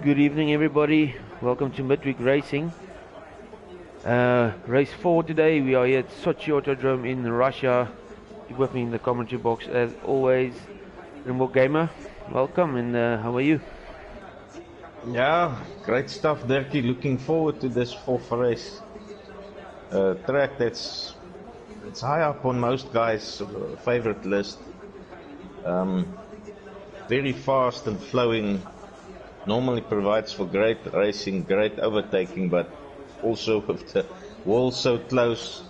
Good evening, everybody. Welcome to Midweek Racing. Race 4 today. We are here at Sochi Autodrome in Russia. With me in the commentary box, as always, SpringbokGamer. Welcome, and how are you? Yeah, great stuff, Dirkie. Looking forward to this fourth race. Track that's high up on most guys' favorite list. Very fast and flowing. Normally provides for great racing, great overtaking, but also with the wall so close,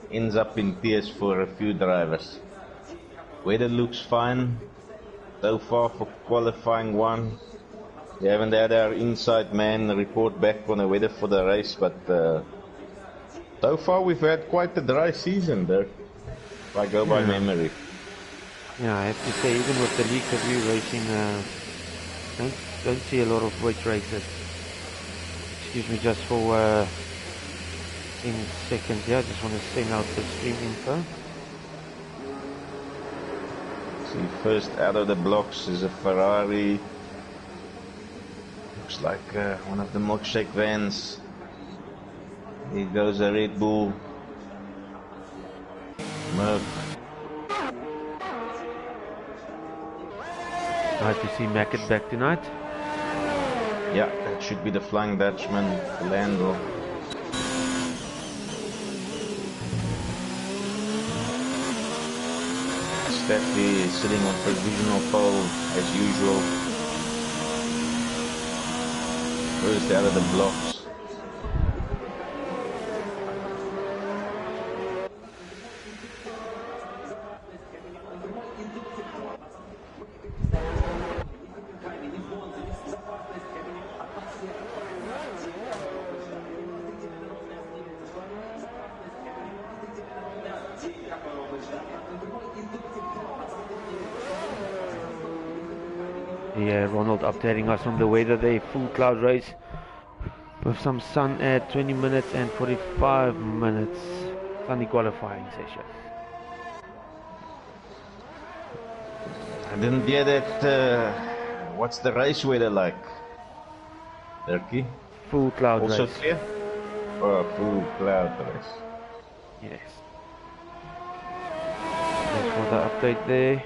ends up in tears for a few drivers. Weather looks fine so far for qualifying one. We haven't had our inside man report back on the weather for the race, but so far we've had quite a dry season there, if I go by memory. Yeah, I have to say, even with the league of you racing, don't see a lot of wet races. Excuse me just for in seconds here. I just want to send out the stream info. See, first out of the blocks is a Ferrari. Looks like one of the milkshake vans. Here goes a Red Bull. Merc. Nice to see Mackett back tonight. Yeah, that should be the Flying Dutchman, Lando. Steffi sitting on provisional pole as usual. First out of the blocks. Yeah, Ronald updating us on the weather there. Full cloud race with some sun at 20 minutes and 45 minutes. Sunny qualifying session. I didn't hear that. What's the race weather like, Dirkie? Full cloud also race. Also clear? Oh, full cloud race. Yes. Thanks for the update there.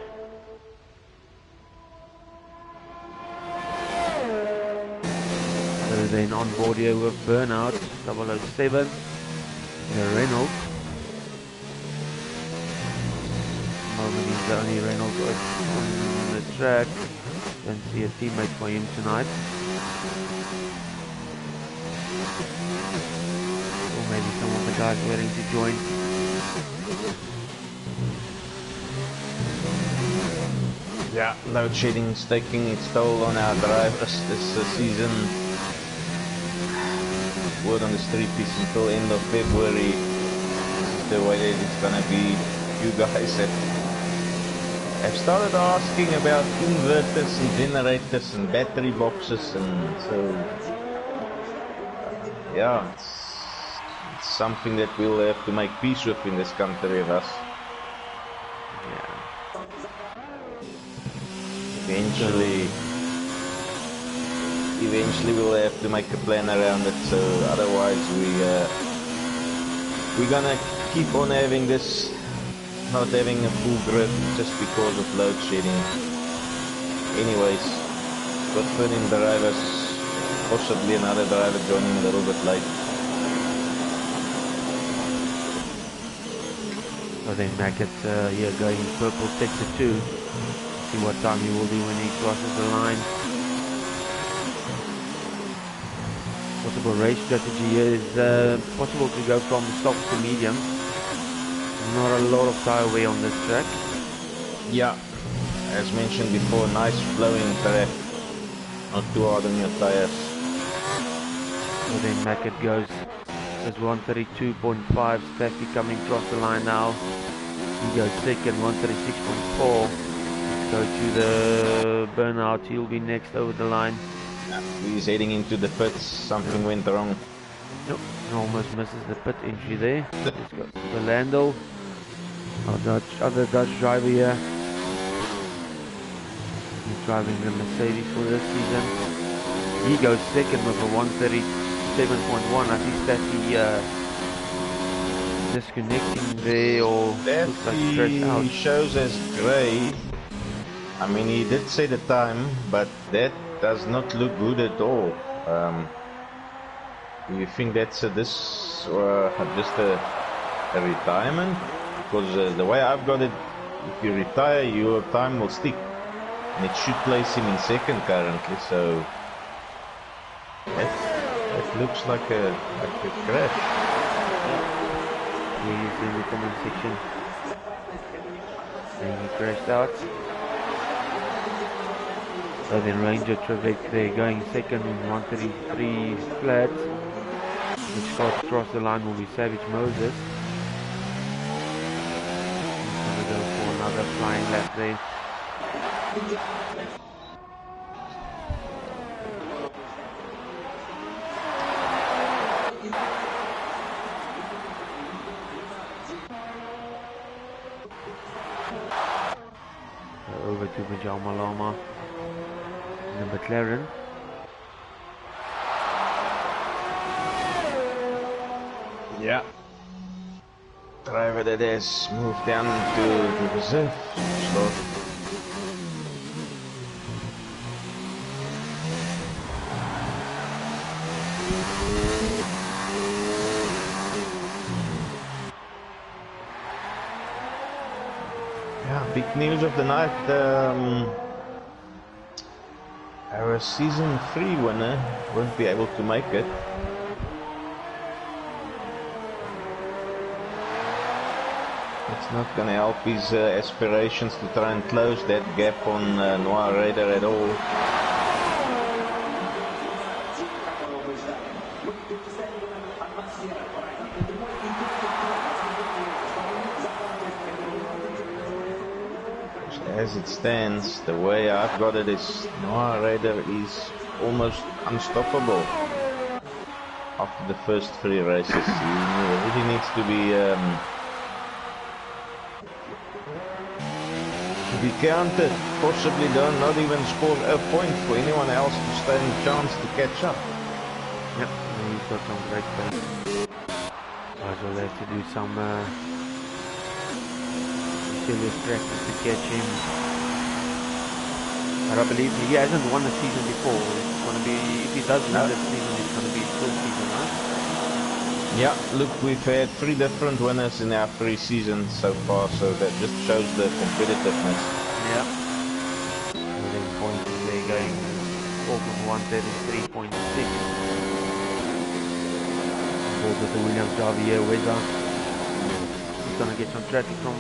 Then on board here with Burnout 007, Reynolds. Moment he's the only Reynolds on the track. Don't see a teammate for him tonight. Or maybe some of the guys waiting to join. Yeah, load shedding's taking its toll on our drivers this season. Word on the street is until end of February. This is the way that it's gonna be. You guys have started asking about inverters and generators and battery boxes, and so yeah, it's something that we'll have to make peace with in this country of us. Yeah. Eventually we'll have to make a plan around it, so otherwise we're gonna keep on having this, not having a full grid just because of load shedding. Anyways, got 13 drivers, possibly another driver joining a little bit late. So then Mackett here going purple sector 2. See what time he will do when he crosses the line. Possible race strategy here is possible to go from soft to medium. Not a lot of tire wear on this track. Yeah, as mentioned before, nice flowing track, not too hard on your tires. So then Mackett goes, there's 132.5, Staffy coming across the line now. He goes second, 136.4. Go to the Burnout, he'll be next over the line. He's heading into the pits, something went wrong. Nope, almost misses the pit entry there. Let's go to Lando, our other Dutch driver here. He's driving the Mercedes for this season. He goes second with a 137.1. I see Staffy disconnecting there, or looks like stressed out. He shows as grey. I mean, he did say the time, but that does not look good at all. Do you think that's just a retirement? Because the way I've got it, if you retire, your time will stick, and it should place him in second currently. So that looks like a crash. He's in the comment section. And he crashed out. So then Ranger Trevec there going second in 133 flat. Which starts across the line will be Savage Moses. He's going to go for another flying lap there. Over to Pajama Lama in the McLaren. Yeah. Driver that has moved down to the reserve slot. Yeah, big news of the night. Our season 3 winner won't be able to make it. It's not going to help his aspirations to try and close that gap on Noir Raider at all. As it stands, the way I've got it is Noir Raider is almost unstoppable after the first 3 races. He really needs to be counted, possibly not even score a point for anyone else to stand a chance to catch up. Yep, he's got some great pace. Guys will have to do some serious practice to catch him. But I believe he hasn't won a season before. It's going to be, if he does win this season, it's going to be his first season, right? Yeah, look, we've had 3 different winners in our 3 seasons so far, so that just shows the competitiveness. Yeah. And then points they're going off of 133.6. Botha the Williams driver here, Weza. He's going to get some traffic from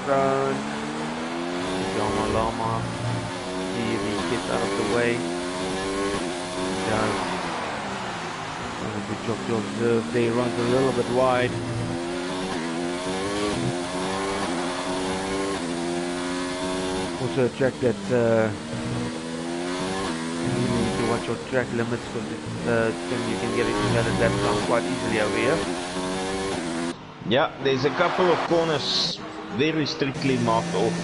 front. Jama Lama. See if he gets out of the way. He does. A good job to observe there. He runs a little bit wide. Also a track that you need to watch your track limits, because you can get into that lap time quite easily over here. Yeah, there's a couple of corners very strictly marked off.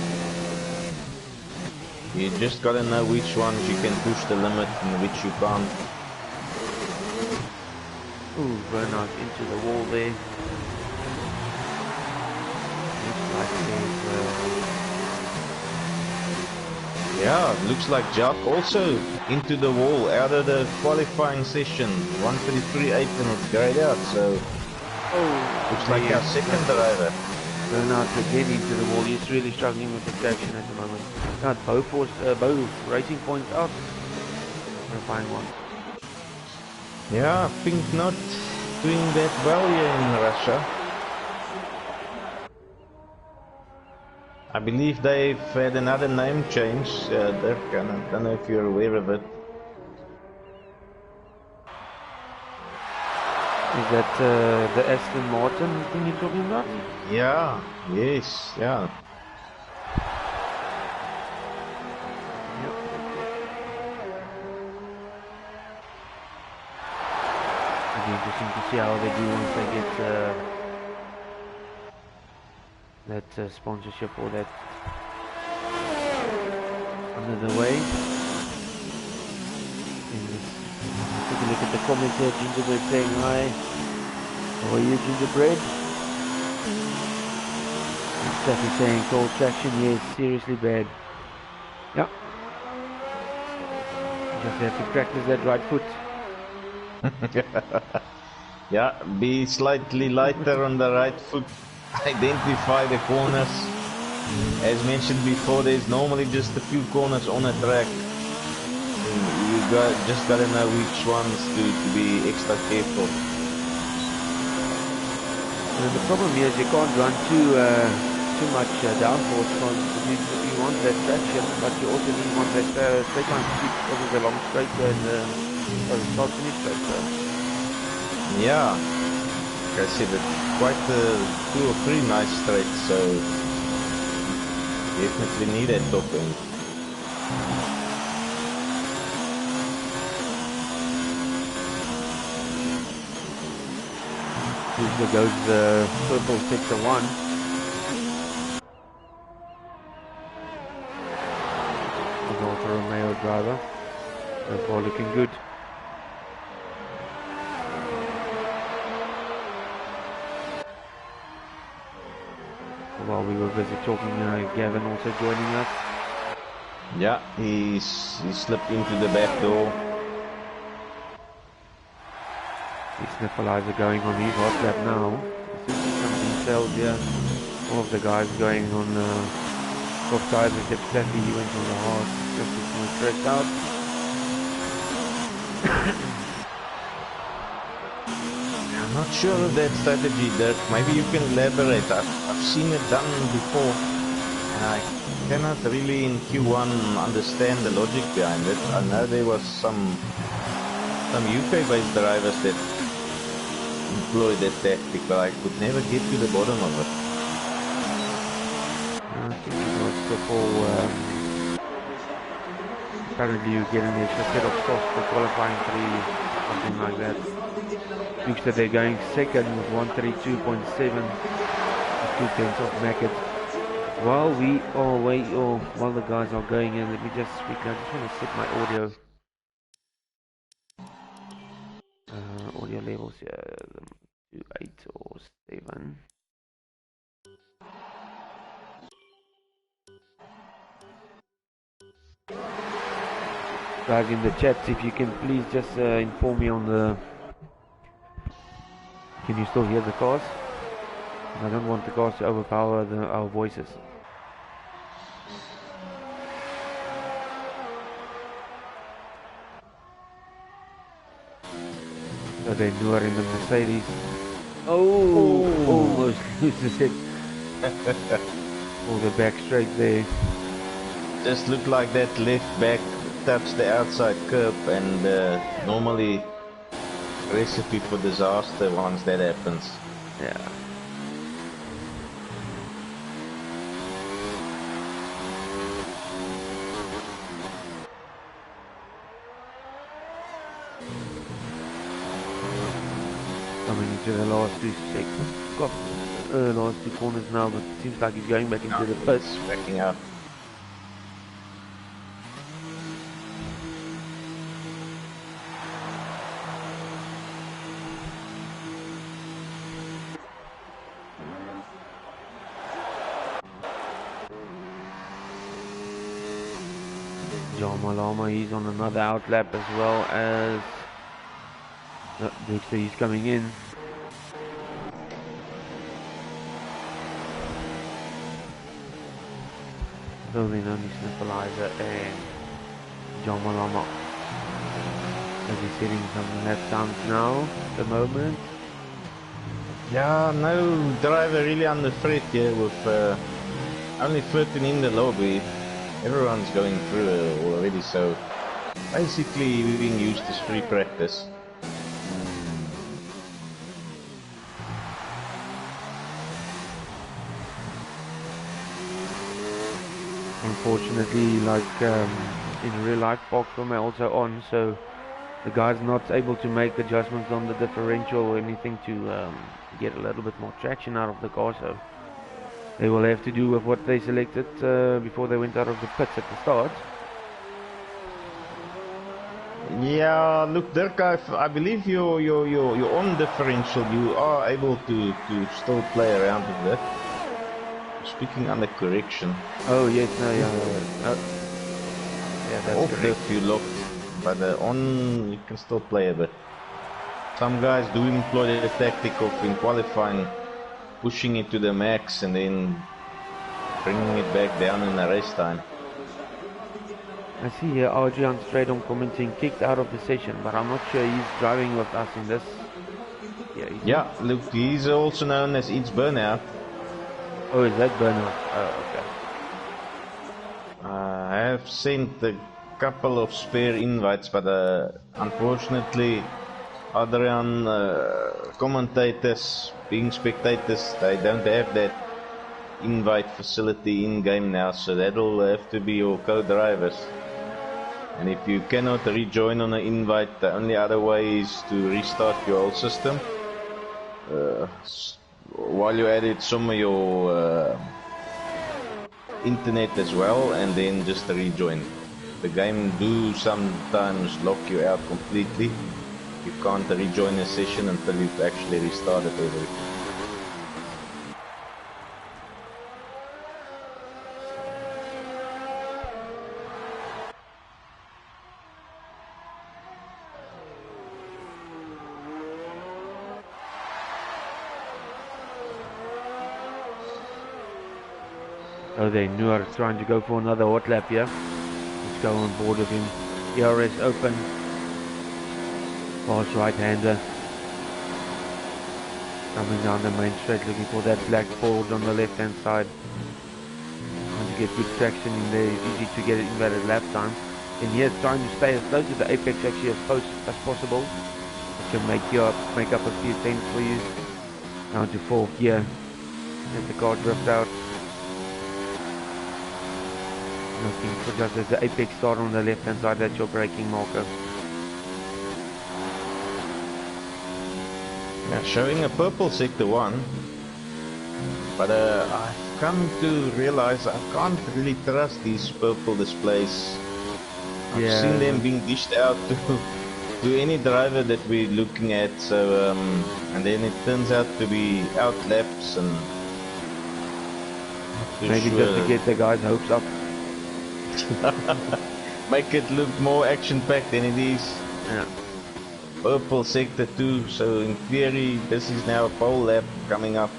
You just gotta know which ones you can push the limit and which you can't. Ooh, burnout into the wall there. Looks like yeah, looks like Jack also into the wall out of the qualifying session. 133.8 and it's grayed out, so looks like our second driver. Burnout again into the wall. He's really struggling with the traction at the moment. Got both racing points out. Qualifying one. Yeah, I think not doing that well here in Russia. I believe they've had another name change, Dirk, and I don't know if you're aware of it. Is that the Aston Martin thing you're talking about? Yeah, yes, yeah. It'll be interesting to see how they do once they get that sponsorship or that under the way. In this Take a look at the comments here. Gingerbread saying hi. How are you, Gingerbread? Steffi saying cold traction, yes, seriously bad. Yeah. Just have to practice that right foot. Yeah, be slightly lighter on the right foot. Identify the corners. As mentioned before, there's normally just a few corners on a track. You just gotta know which ones to be extra careful. And the problem here is you can't run too much downforce because you want that traction, but you also want that straight line speed because of the long straight and the start finish straight. So. Yeah, like I said, it's quite 2 or 3 nice straights, so definitely need that top end. There goes the purple sector 1. Alfa Romeo driver. So far looking good. While we were busy talking, Gavin also joining us. Yeah, he slipped into the back door. His nebulizer going on his hot lap now. You see some details here. All of the guys going on soft tires except Steffi, he went on the hard. Just was stressed out. I'm not sure of that strategy, Dirk. Maybe you can elaborate. I've seen it done before, and I cannot really in Q1 understand the logic behind it. I know there was some UK-based drivers that employed that tactic, but I could never get to the bottom of it. I think it was for apparently you get an extra set of softs for qualifying 3, something like that. Looks that they're going second with 132.7, 2/10 of Mackett. While we are while the guys are going in, let me just quickly, I just want to set my audio levels here, to 8 or 7. Guys in the chats, if you can please just inform me on the... Can you still hear the cars? I don't want the cars to overpower our voices. So they Noor in the Mercedes. Oh, almost loses it. All the back straight there. Just looked like that left back touched the outside curb, and normally recipe for disaster once that happens. Yeah. Coming into the last 2 seconds. Got last 2 corners now, but it seems like he's going back into the pits. Backing up. John Malama, he's on another outlap as well as Dexter, he's coming in. Building on his nebulizer and John Malama as he's hitting some lap times now at the moment. Yeah, no driver really on the threat here with only flirting in the lobby. Everyone's going through already, so basically we're being used as free practice. Unfortunately, like in real life, park film are also on, so the guy's not able to make adjustments on the differential or anything to get a little bit more traction out of the car, so they will have to do with what they selected before they went out of the pits at the start. Yeah, look, Dirk, I believe your on differential, you are able to still play around with that. Speaking under correction. Oh yes, no, yeah, yeah, that's Off correct. diff you locked, but on you can still play a bit. Some guys do employ the tactic of in qualifying, pushing it to the max and then bringing it back down in the race time. I see here RG on straight on commenting, kicked out of the session, but I'm not sure he's driving with us in this. Yeah, look, he's also known as Eats Burnout. Oh, is that burnout? Oh, okay. I have sent a couple of spare invites, but unfortunately, Adrian commentators, being spectators, they don't have that invite facility in game now, so that'll have to be your co-drivers. And if you cannot rejoin on an invite, the only other way is to restart your whole system. While you're at it, some of your internet as well, and then just rejoin. The game do sometimes lock you out completely. You can't rejoin a session until you've actually restarted everything. Oh, they knew I was trying to go for another hot lap here. Let's go on board with him. ERS open. Fast right-hander. Coming down the main straight, looking for that black board on the left-hand side. Trying to get good traction in there. Easy to get inverted lap time. And here's trying to stay as close to the apex actually as possible. It can make up a few tenths for you. Down to fourth gear. Let the car drift out. Looking for just as the apex start on the left hand side, that's your braking marker. Yeah, showing a purple sector 1, but I've come to realize I can't really trust these purple displays. I've seen them being dished out to any driver that we're looking at, so and then it turns out to be out laps and maybe just to get the guys' hopes up. Make it look more action-packed than it is. Yeah. Purple sector 2, so in theory this is now a pole lap coming up.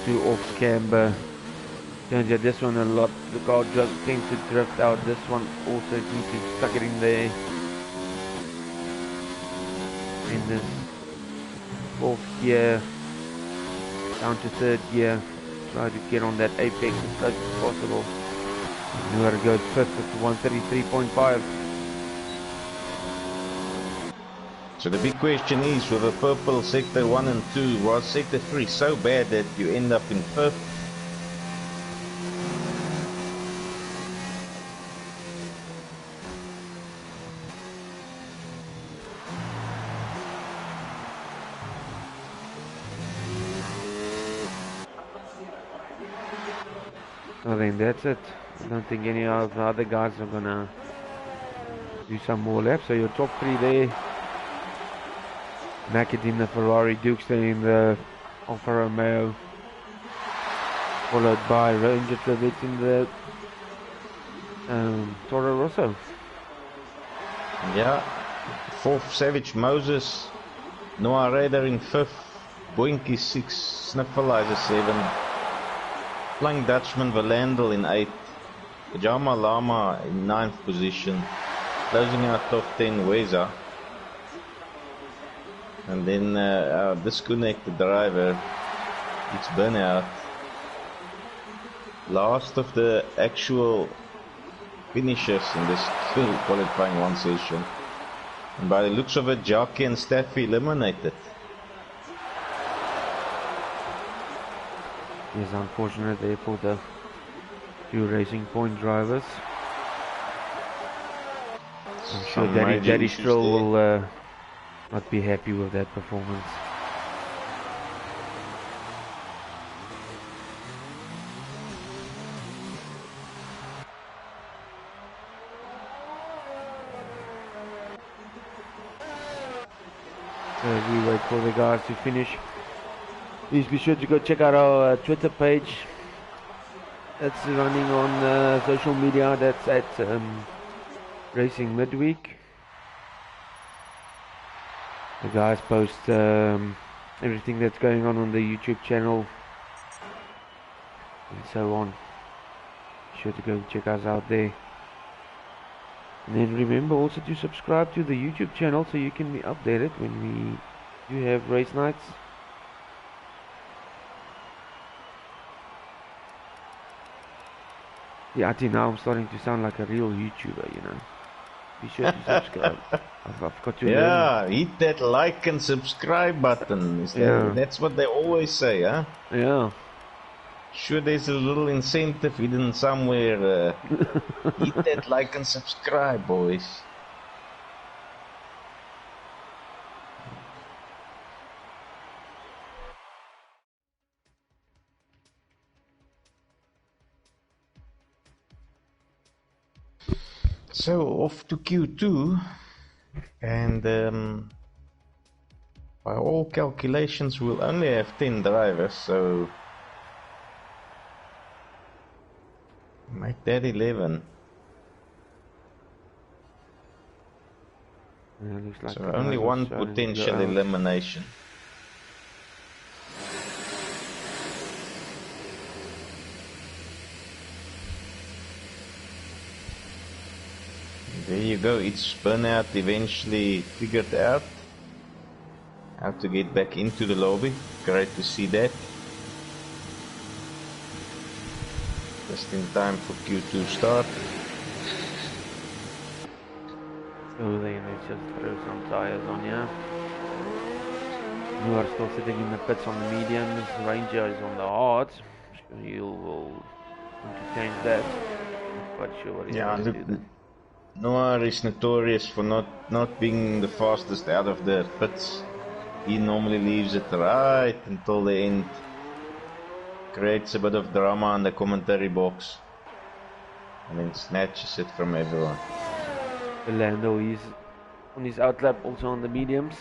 2 off camber. Turns out this one a lot, the car just tends to drift out. This one also needs to stuck it in there. In this 4th gear, down to 3rd gear. Try to get on that apex as close as possible. Knew how to go 5th at 133.5. So the big question is, with a purple sector 1 and 2, was sector 3 so bad that you end up in 5th? I think that's it. I don't think any of the other guys are gonna do some more laps. So your top 3 there. Mackett in the Ferrari, Dukester in the Alfa Romeo, followed by Ranger Trevett in the Toro Rosso. Yeah, 4th Savage Moses, Noah Raider in 5th, Boinky 6, Sniffleizer 7, Flying Dutchman Valandel in 8th, Pajama Lama in 9th position, closing out top 10 Weza. And then our disconnected driver, it's Burnout. Last of the actual finishers in this qualifying 1 session. And by the looks of it, Jackie and Staffy eliminated. Yes, unfortunate there for the few Racing Point drivers. I'm sure Daddy Stroll will not be happy with that performance. As we wait for the guys to finish, please be sure to go check out our Twitter page. That's running on social media. That's at Racing Midweek. The guys post everything that's going on the YouTube channel and so on. Be sure to go and check us out there. And then remember also to subscribe to the YouTube channel so you can be updated when we do have race nights. Yeah, Attie, now I'm starting to sound like a real YouTuber, you know. Be sure to subscribe. I've got to learn. Hit that like and subscribe button. That's what they always say, huh? Yeah. Sure, there's a little incentive hidden somewhere. Hit that like and subscribe, boys. So off to Q2, and by all calculations we'll only have 10 drivers, so make that 11. Yeah, looks like so only one potential elimination. There you go, it's burnout eventually figured out how to get back into the lobby. Great to see that. Just in time for Q2 start. So then let's just throw some tires on here. You are still sitting in the pits on the mediums. Ranger is on the hards. So you will want to change that. Not quite sure what he's going to do then. Noah is notorious for not being the fastest out of the pits. He normally leaves it right until the end. Creates a bit of drama in the commentary box. And then snatches it from everyone. Lando is on his outlap, also on the mediums.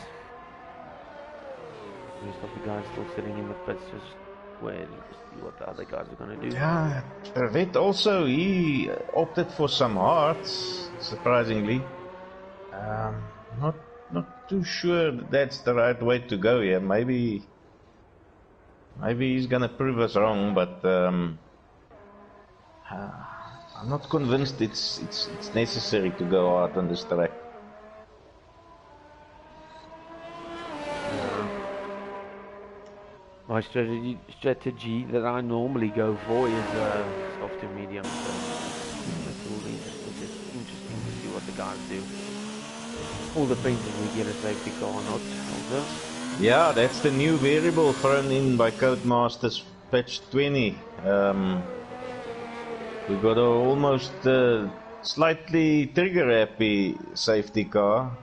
Most of the guys still sitting in the pits, just waiting to see what the other guys are going to do. Yeah, Vet also, he opted for some hards, surprisingly. Not too sure that's the right way to go here. Maybe he's gonna prove us wrong, but I'm not convinced it's necessary to go hard on this track. My strategy that I normally go for is soft to medium. So it's interesting to see what the guys do. All depends if we get a safety car or not. Also. Yeah, that's the new variable thrown in by Codemasters patch 20. We got a almost slightly trigger-happy safety car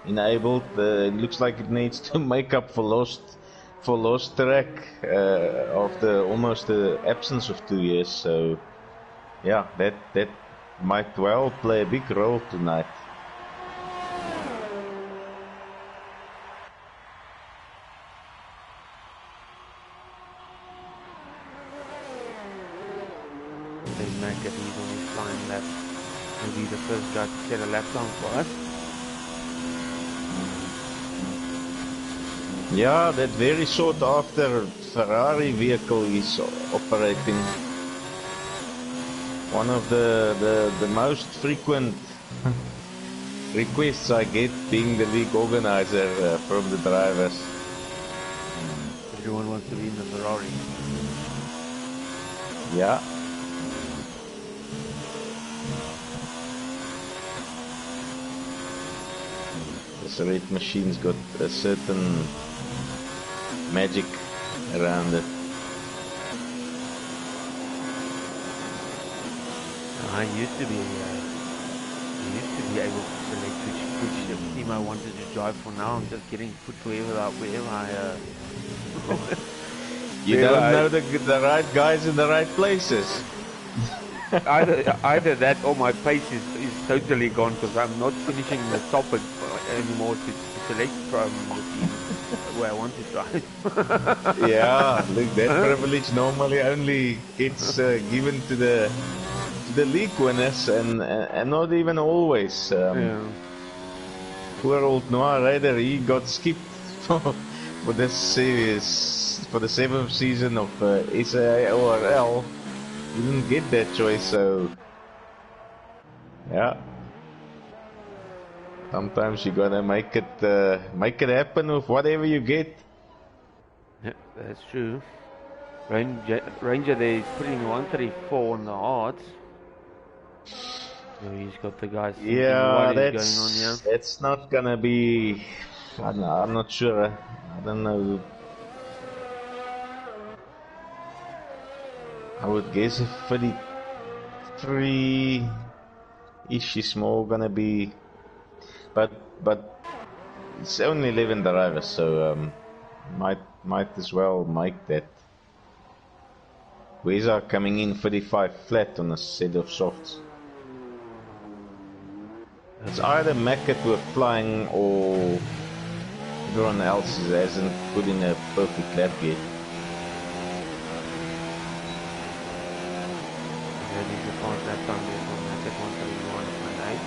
enabled. It looks like it needs to make up for lost track after almost the absence of 2 years. So, yeah, that might well play a big role tonight. He's on his flying lap. He'll be the first guy to set a lap time for us. Yeah, that very sought after Ferrari vehicle is operating. One of the most frequent requests I get being the league organizer from the drivers. Everyone wants to be in the Ferrari. Yeah. This red machine's got a certain magic around it. I used to be able to select which team I wanted to drive for. Now I'm just getting put wherever I You don't know the right guys in the right places. either that or my pace is totally gone because I'm not finishing the top anymore to select from the teams where I want to drive. Yeah, look, that privilege normally only gets given to the league winners, and not even always. Yeah. Poor old Noah Ryder, he got skipped for this series, for the 7th season of SAORL. He didn't get that choice, so yeah. Sometimes you gotta make it happen with whatever you get. Yeah, that's true. Ranger there is putting 134 on the hearts. So he's got the guys thinking Yeah, what is going on here. that's not gonna be. I'm not sure. I don't know. I would guess if 33 ish is more gonna be, but it's only 11 drivers, so might as well make that. Weza coming in 35 flat on a set of softs. It's either Mackett with flying or everyone else hasn't put in a perfect lap yet. That is the fast lap time there from Mackett 131.8.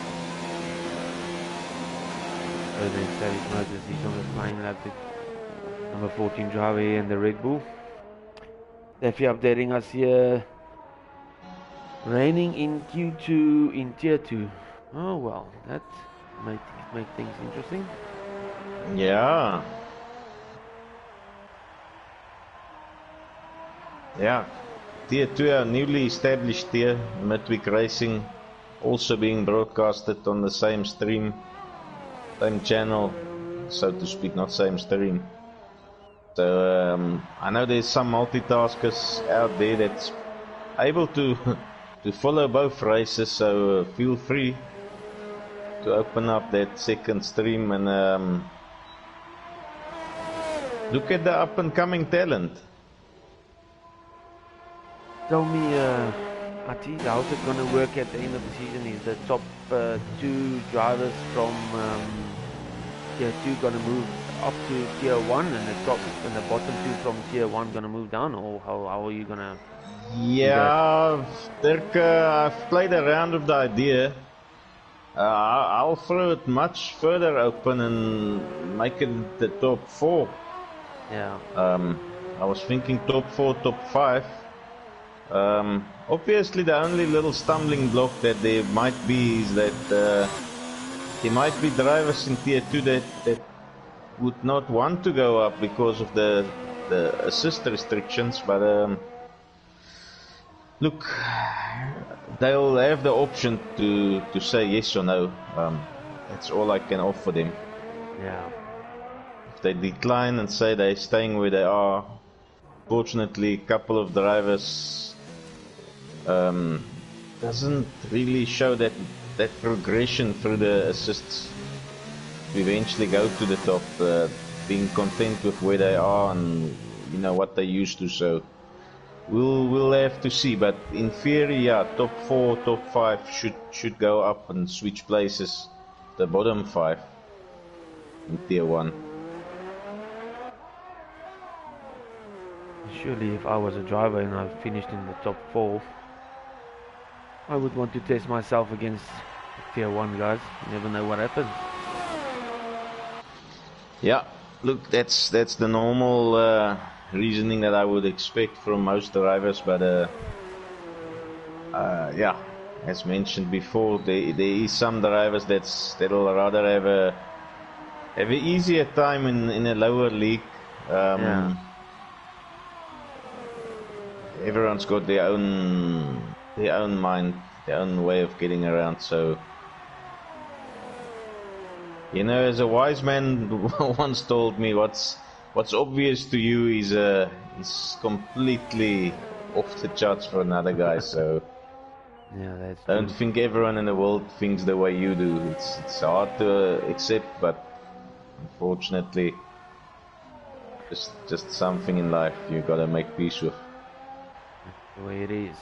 So then Savage Motors, he's on the flying lap with number 14 driver here in the Red Bull. Definitely updating us here. Raining in Q2 in Tier 2. Oh well, that might make things interesting. Yeah. Yeah. Tier 2, a newly established tier, Midweek Racing, also being broadcasted on the same stream, same channel, so to speak, not same stream. So I know there's some multitaskers out there that's able to to follow both races, so feel free to open up that second stream and look at the up and coming talent. Tell me, Attie, how's it going to work at the end of the season? Is the top 2 drivers from Tier 2 going to move up to Tier 1 and the top and the bottom 2 from Tier 1 going to move down, or how are you going to? Yeah, Dirk, I've played around with the idea. I'll throw it much further open and make it the top 4. Yeah. I was thinking top 4, top 5. Obviously, the only little stumbling block that there might be is that there might be drivers in Tier 2 that would not want to go up because of the assist restrictions, but look, they'll have the option to say yes or no. That's all I can offer them. Yeah. If they decline and say they're staying where they are, fortunately, a couple of drivers doesn't really show that progression through the assists to eventually go to the top, being content with where they are and you know what they used to. So we'll have to see, but in theory, yeah, top 4, top 5 should go up and switch places. The bottom 5 in Tier 1. Surely, if I was a driver and I finished in the top 4, I would want to test myself against Tier 1 guys. You never know what happens. Yeah, look, that's the normal reasoning that I would expect from most drivers, but yeah, as mentioned before, there is some drivers that'll rather have an easier time in a lower league. Yeah. Everyone's got their own mind, their own way of getting around. So, you know, as a wise man once told me, what's obvious to you is completely off the charts for another guy. So, Yeah, that's don't true. think everyone in the world thinks the way you do. It's hard to accept, but unfortunately, just something in life you gotta make peace with. The way it is.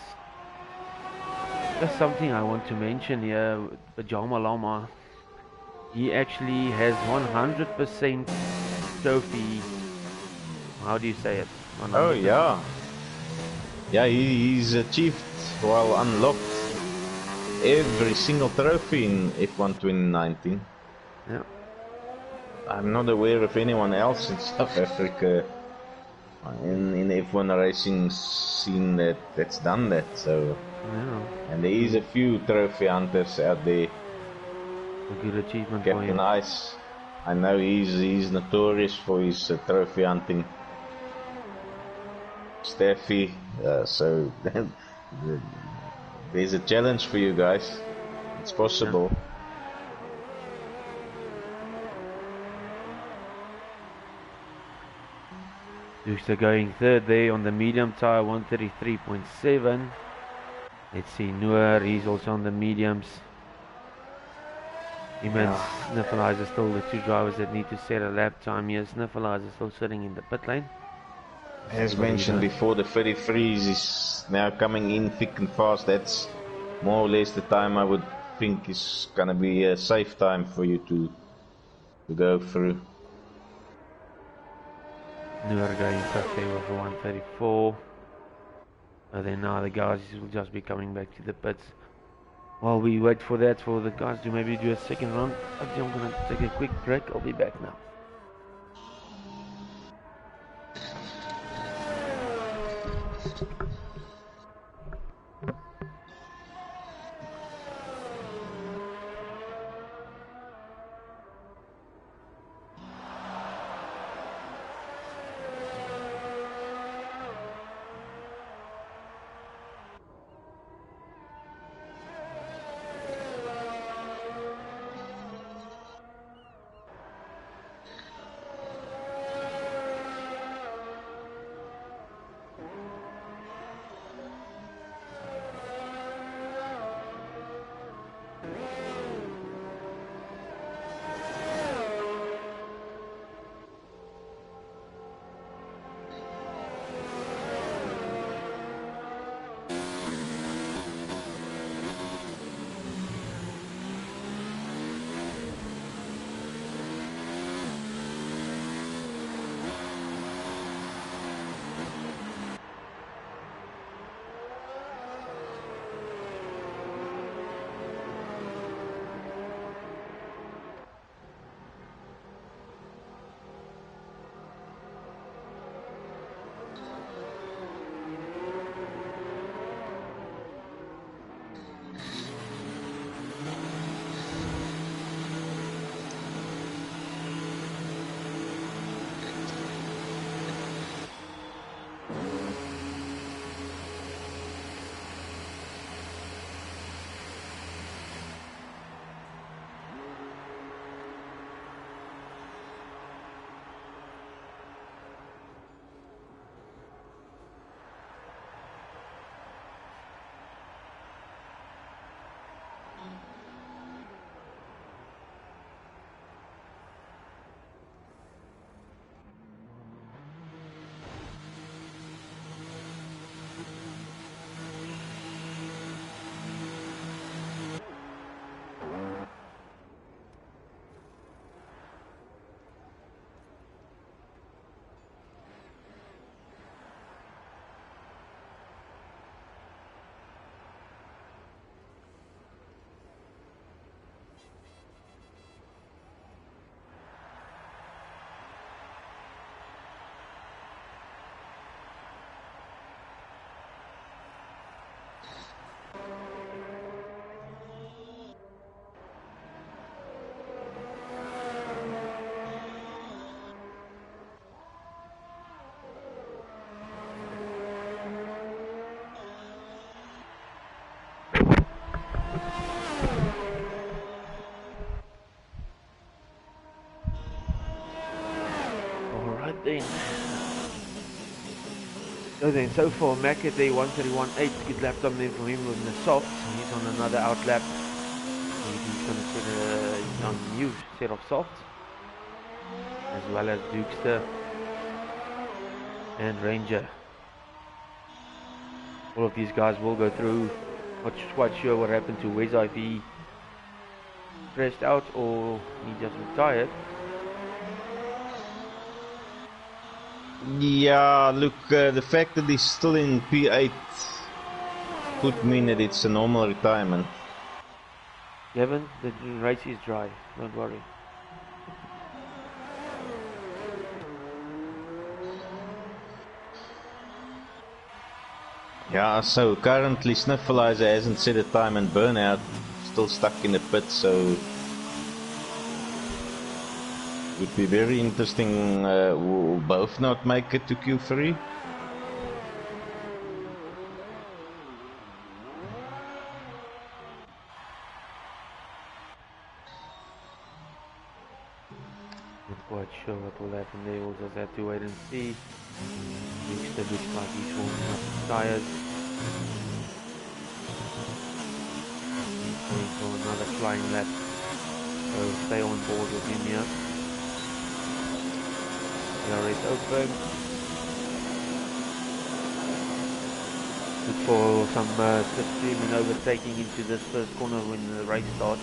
There's something I want to mention here, Pajama Llama. He actually has 100% trophy. How do you say it? Oh 100%. yeah. Yeah, he's achieved, well, unlocked every single trophy in F1 2019. Yeah. I'm not aware of anyone else in South Africa in F1 racing scene that's done that. So, Yeah. and there is a few trophy hunters out there. A good achievement for Captain him. Ice, I know he's notorious for his trophy hunting. Steffi, so there's a challenge for you guys. It's Yeah. possible. Dukes are going third there on the medium tire, 133.7. Let's see, Noor, he's also on the mediums. Him and Sniffleizer still the two drivers that need to set a lap time here. Sniffleizer still sitting in the pit lane. As mentioned before, the 33s is now coming in thick and fast. That's more or less the time I would think is gonna be a safe time for you to go through. Noor going fifth there with a 134. And then now the guys will just be coming back to the pits. While we wait for that, for the guys to maybe do a second run, actually I'm going to take a quick break. I'll be back now. Alright then. So far Mac at the 131.8, good lap time there for him on the softs. He's on another out lap. He's going to set a new set of softs, as well as Dukester and Ranger. All of these guys will go through. Not quite sure what happened to Wes IV. stressed out or he just retired. Yeah, look, the fact that he's still in P8 could mean that it's a normal retirement. Gavin, the race is dry, don't worry. Yeah, so currently Sniffleizer hasn't set a time and Burnout still stuck in the pit, so it would be very interesting. Will both not make it to Q3? Not quite sure what will happen there, we'll just have to wait and see. Dexter looks like he's warming up his tires. He's going for another flying lap, so stay on board with him here. DRS open. Look for some slipstream and overtaking into this first corner when the race starts.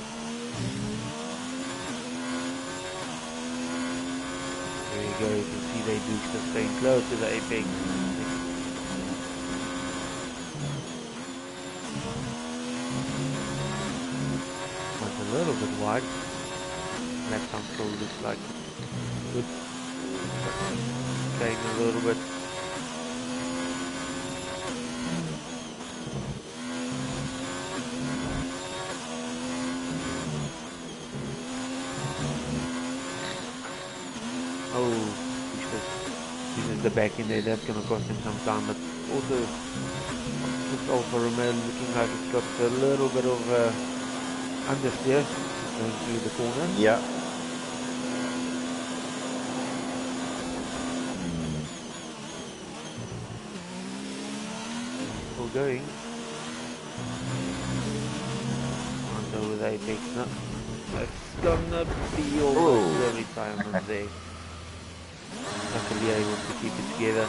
There you go, you can see they do staying close to the apex. That's a little bit wide. Lap control looks like good. Came a little bit. Oh, this is the back in there, that's going to cost him some time, but also this Alfa Romeo looking like it's got a little bit of understeer going through the corner. Yeah. Still going. And over the apex now. That's gonna be almost the retirement there. Luckily able to keep it together.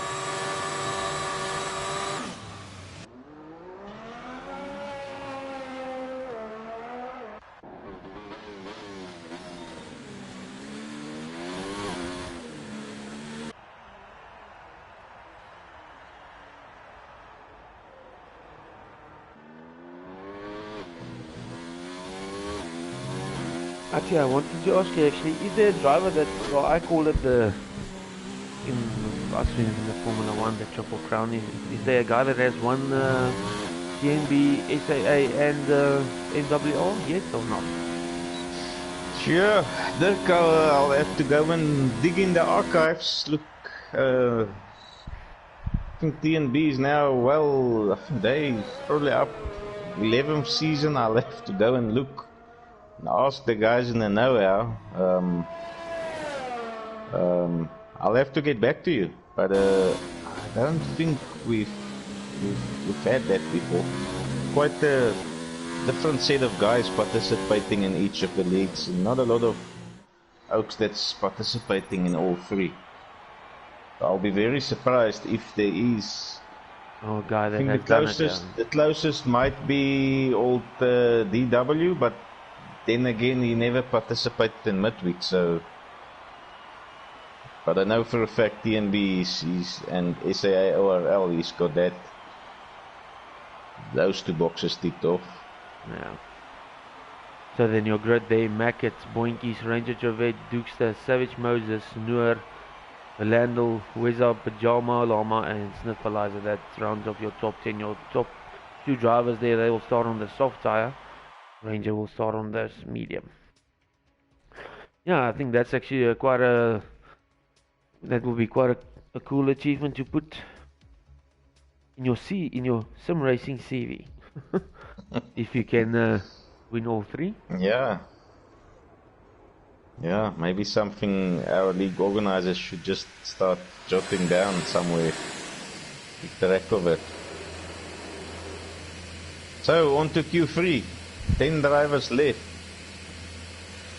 Actually, I wanted to ask you actually, is there a driver that, well, I call it the, in the Formula 1, the Triple Crown, is there a guy that has won TNB, SAA and MWR, yes or not? Sure, Dirk, I'll have to go and dig in the archives. Look, I think TNB is now, well, I think they probably up 11th season. I'll have to go and look and ask the guys in the know-how. I'll have to get back to you, but I don't think we've had that before. Quite a different set of guys participating in each of the leagues. Not a lot of oaks that's participating in all three. I'll be very surprised if there is. Oh, guy that I think has the closest might be old DW, but then again he never participated in Midweek, so. But I know for a fact TNB and SAA ORL he's got those two boxes ticked off. Yeah. So then your grid there, Mackett, Boinkies, Ranger Jovet, Dukester, Savage Moses, Noor, Landel, Wizard, Pajama, Lama and Sniffleizer. That rounds up your top 10. Your top two drivers there, they will start on the soft tire. Ranger will start on this medium. Yeah, I think that's actually that will be quite a cool achievement to put in your sim racing CV. If you can win all three. Yeah, maybe something our league organizers should just start jotting down somewhere. Keep track of it. So on to Q3. 10 drivers left.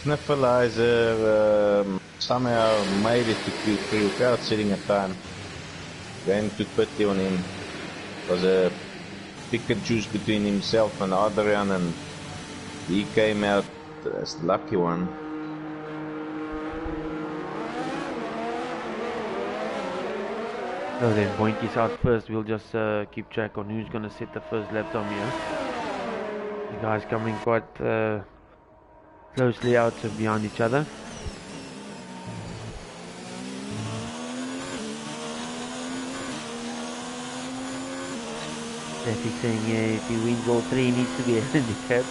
Sniffleizer somehow made it to Q3 without setting a time. Going to pity on him. It was a pick and choose between himself and Adrian, and he came out that's the lucky one. So then Boinky's out first. We'll just keep track on who's going to set the first lap time here. The guys coming quite closely out behind each other. Traffic saying if he wins all three, he needs to be a handicap.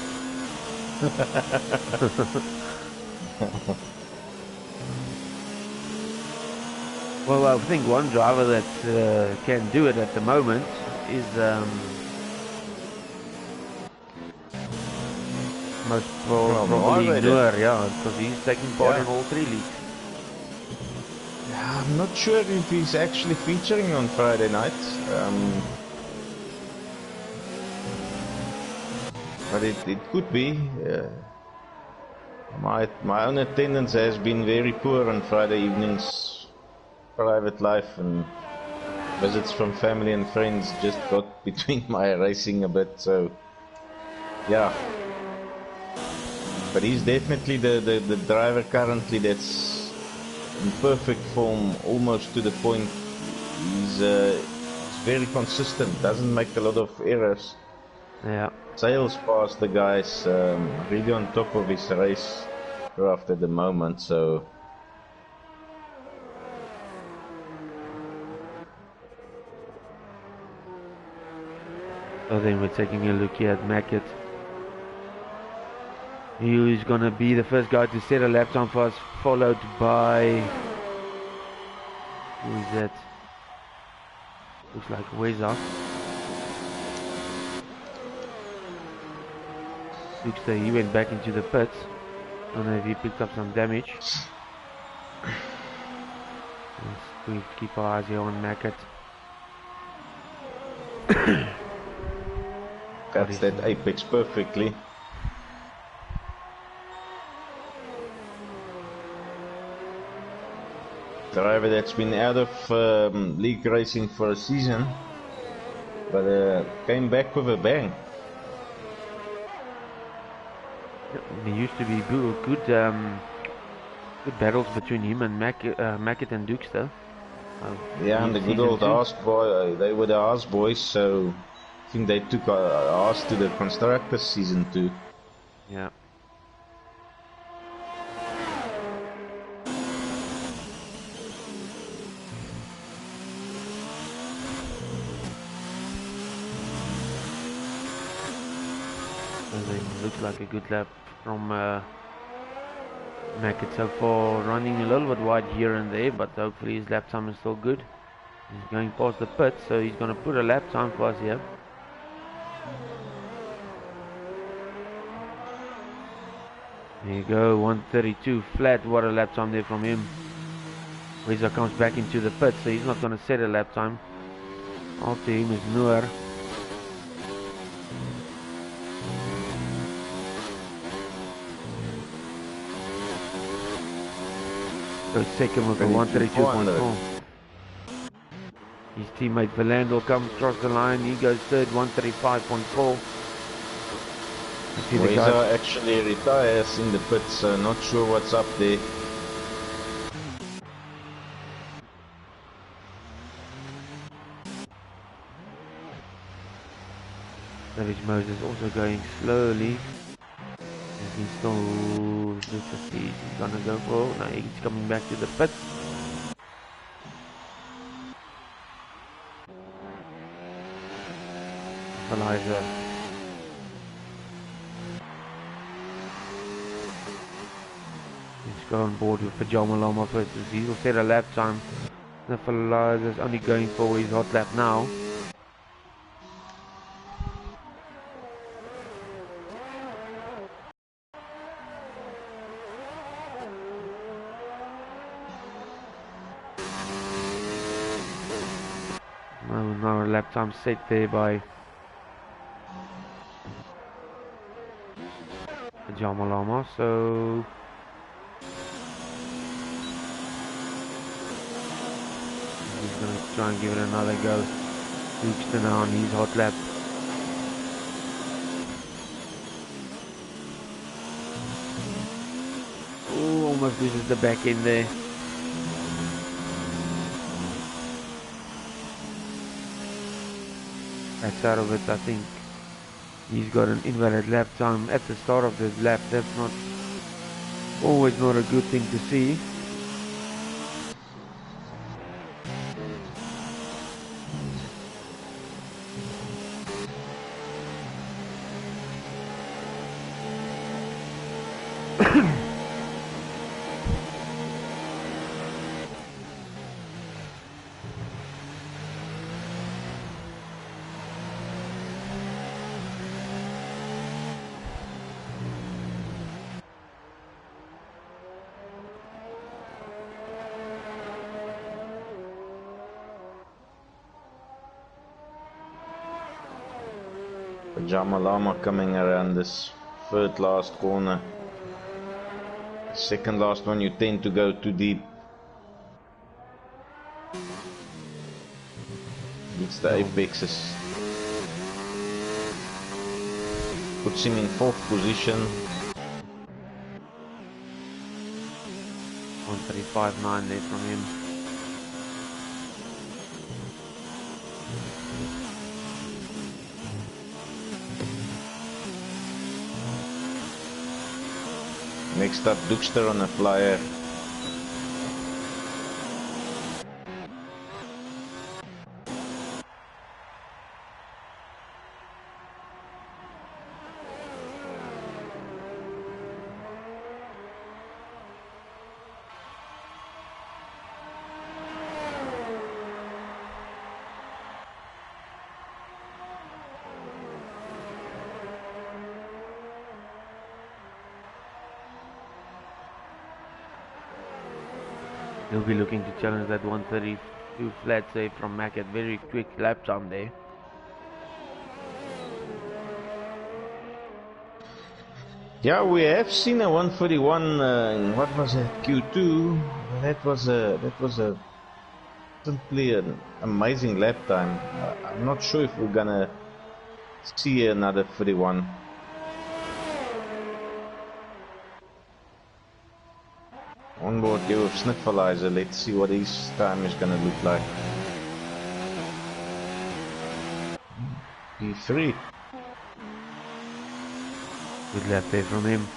Well, I think one driver that can do it at the moment is most probably Noor, yeah, because he's taking part in all three leagues. Yeah, I'm not sure if he's actually featuring on Friday night. But it could be. My own attendance has been very poor on Friday evenings. Private life and visits from family and friends just got between my racing a bit, so yeah. But he's definitely the driver currently that's in perfect form, almost to the point. He's very consistent, doesn't make a lot of errors. Yeah. Sails past the guys, really on top of his race craft at the moment, so then we're taking a look here at Mackett. Who's gonna be the first guy to set a lap time for us, followed by who is that? Looks like Weza. Looks like he went back into the pits. Don't know if he picked up some damage. We keep our eyes here on Mackett. cuts that apex perfectly. Driver that's been out of league racing for a season, but came back with a bang. There used to be good battles between him and Mackett and Dukester. Yeah, and the good old Haas boy, they were the Haas boys, so I think they took Haas to the Constructors season 2. Yeah. Looks like a good lap from Mackett so far, running a little bit wide here and there, but hopefully his lap time is still good. He's going past the pit, so he's going to put a lap time for us here. There you go, 132 flat. What a lap time there from him. Weza comes back into the pit, so he's not going to set a lap time. After him is Noor. Goes second with a 132.4. His teammate Verlandel comes across the line. He goes third, 135.4. Weza actually retires in the pits, so not sure what's up there. Savage Moses also going slowly. He's still, let's just see, he's gonna go for, no, he's coming back to the pit. Elijah. Let's go on board with Pajama Lama first. He will set a lap time. The Elijah's only going for his hot lap now. Now a lap time set there by Pajama Lama, so he's going to try and give it another go. Houston now on his hot lap. almost loses the back end there. That's out of it, I think. He's got an invalid lap time at the start of the lap. That's not always not a good thing to see. Pajama Llama coming around this third last corner. Second last one, you tend to go too deep. It's the apexes. Puts him in fourth position. 135.9 there from him. Next up, Dookster on a flyer. He'll be looking to challenge that 132 flat save from Mac at very quick lap time there. Yeah, we have seen a 141. What was it? Q2. That was a simply an amazing lap time. I'm not sure if we're gonna see another 31. On board you with Sniffleizer. Let's see what his time is gonna look like. P3. Good lap there from him.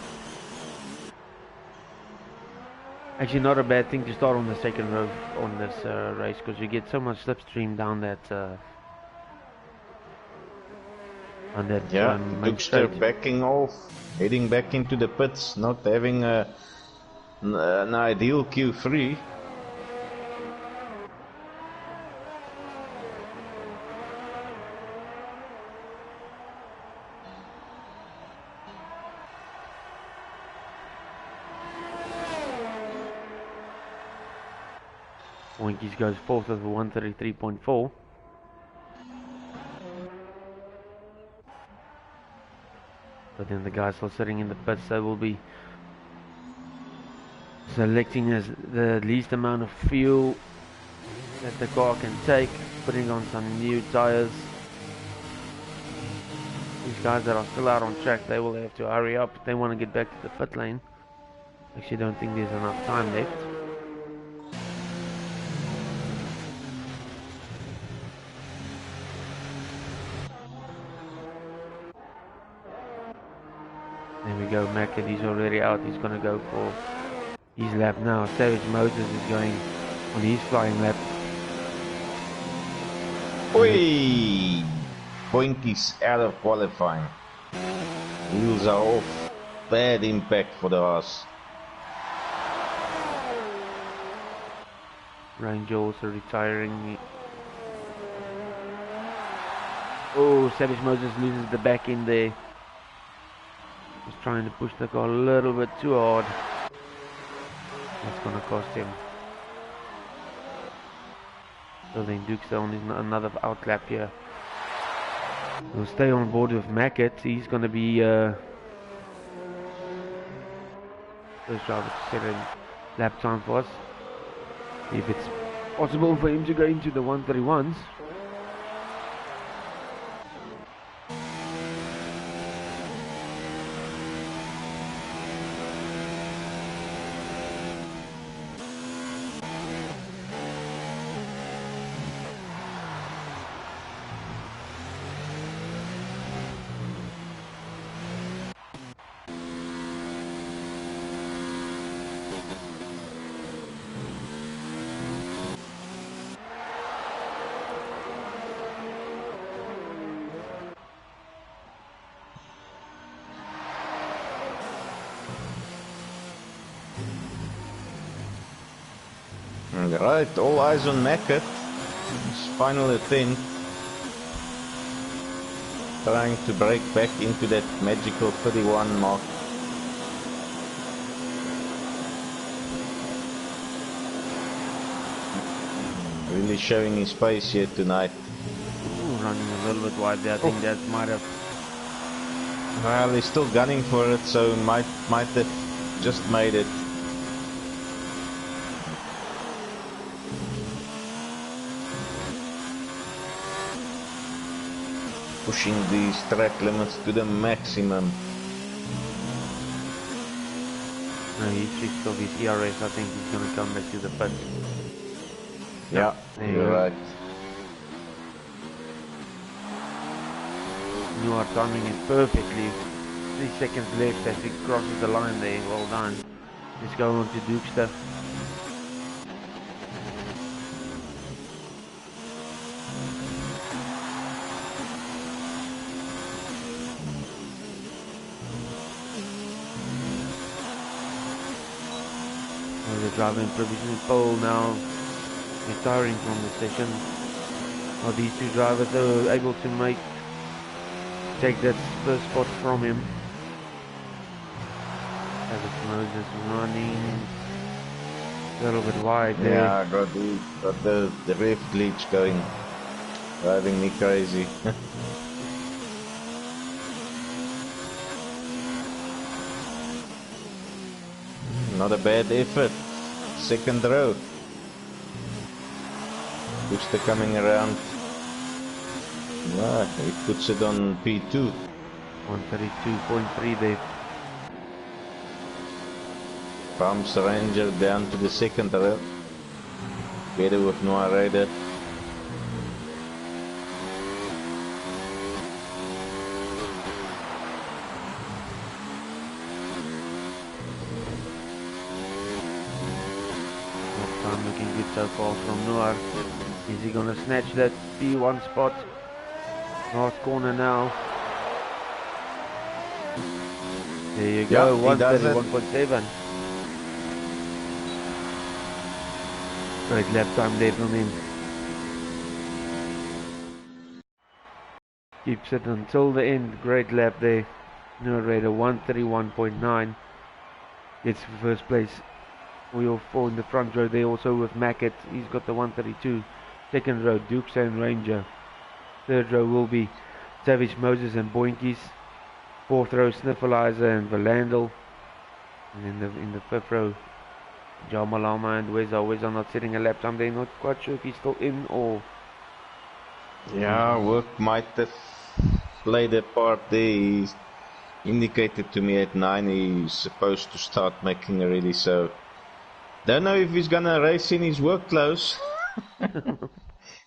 Actually, not a bad thing to start on the second row on this race, because you get so much slipstream down that on that main Dookster straight. backing off, heading back into the pits, not having an ideal Q3. Winkies goes fourth with a 133.4. But then the guys still sitting in the pits, they will be selecting as the least amount of fuel that the car can take, putting on some new tires. These guys that are still out on track, they will have to hurry up if they want to get back to the pit lane. Actually, don't think there's enough time left. There we go, Mac, and he's already out. He's going to go for his lap now. Savage Moses is going on his flying lap. Oi! Pointies out of qualifying. Wheels are off. Bad impact for the horse. Ranger also retiring. Oh, Savage Moses loses the back end there. He's trying to push the car a little bit too hard. That's going to cost him. So then Duke's on another outlap here. We'll stay on board with Mackett. He's going to be first driver to set a lap time for us. If it's possible for him to go into the 131s. Right, all eyes on Mackett. His final attempt. Trying to break back into that magical 31 mark. Really showing his pace here tonight. Ooh, running a little bit wide there. I think that might have... Well, he's still gunning for it, so might have just made it. Pushing these track limits to the maximum. No, he switched off his ERS. I think he's going to come back to the pit. Yeah, you're right. You are timing it perfectly. 3 seconds left as he crosses the line there. Well done. Let's go on to Dukester. The driver in provisional pole now retiring from the session. Well, these two drivers are able to take that first spot from him. Moses running a little bit wide there. Yeah, got the rev glitch going, driving me crazy. Not a bad effort. Second row. Booster coming around. Ah, he puts it on P2. 132.3 there. Bumps Ranger down to the second row. Better with Noah Raider. Time looking good so far from Noah. Is he gonna snatch that P1 spot? Last corner now. There you go, 131.7. Great lap time there from him. Keeps it until the end. Great lap there. Noah Raider 131.9. Gets first place. Wheel 4 in the front row there also with Mackett. He's got the 132. Second row, Dukes and Ranger. Third row will be Savage, Moses and Boinkies. Fourth row, Sniffleizer and Valandel. And in the fifth row, Jamalama and Weza. Weza not setting a lap time. They're not quite sure if he's still in or... Yeah, work might have played a part there. He's indicated to me at 9 he's supposed to start making already, so... Don't know if he's gonna race in his work clothes.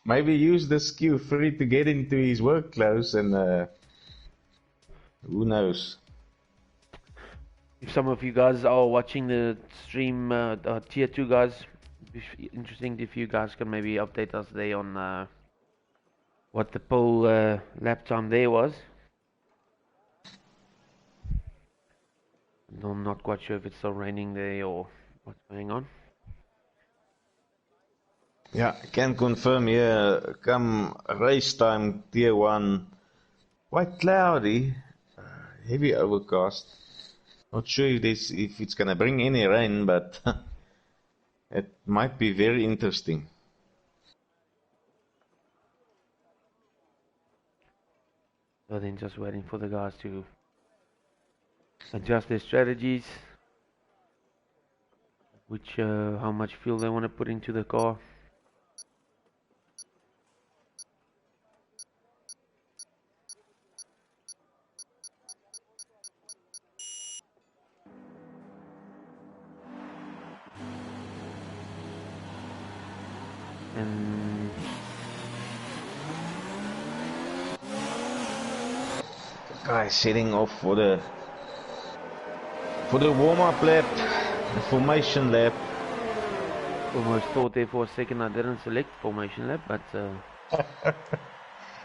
Maybe use this Q3 to get into his work clothes and who knows. If some of you guys are watching the stream, tier 2 guys, interesting if you guys can maybe update us there on what the pole lap time there was. I'm not quite sure if it's still raining there or what's going on. Yeah, I can confirm here, come race time, tier 1, quite cloudy, heavy overcast. Not sure if it's gonna bring any rain, but it might be very interesting. So then just waiting for the guys to adjust their strategies, how much fuel they want to put into the car. And Guys setting off for the warm-up lap, the formation lap. almost thought there for a second I didn't select formation lap, but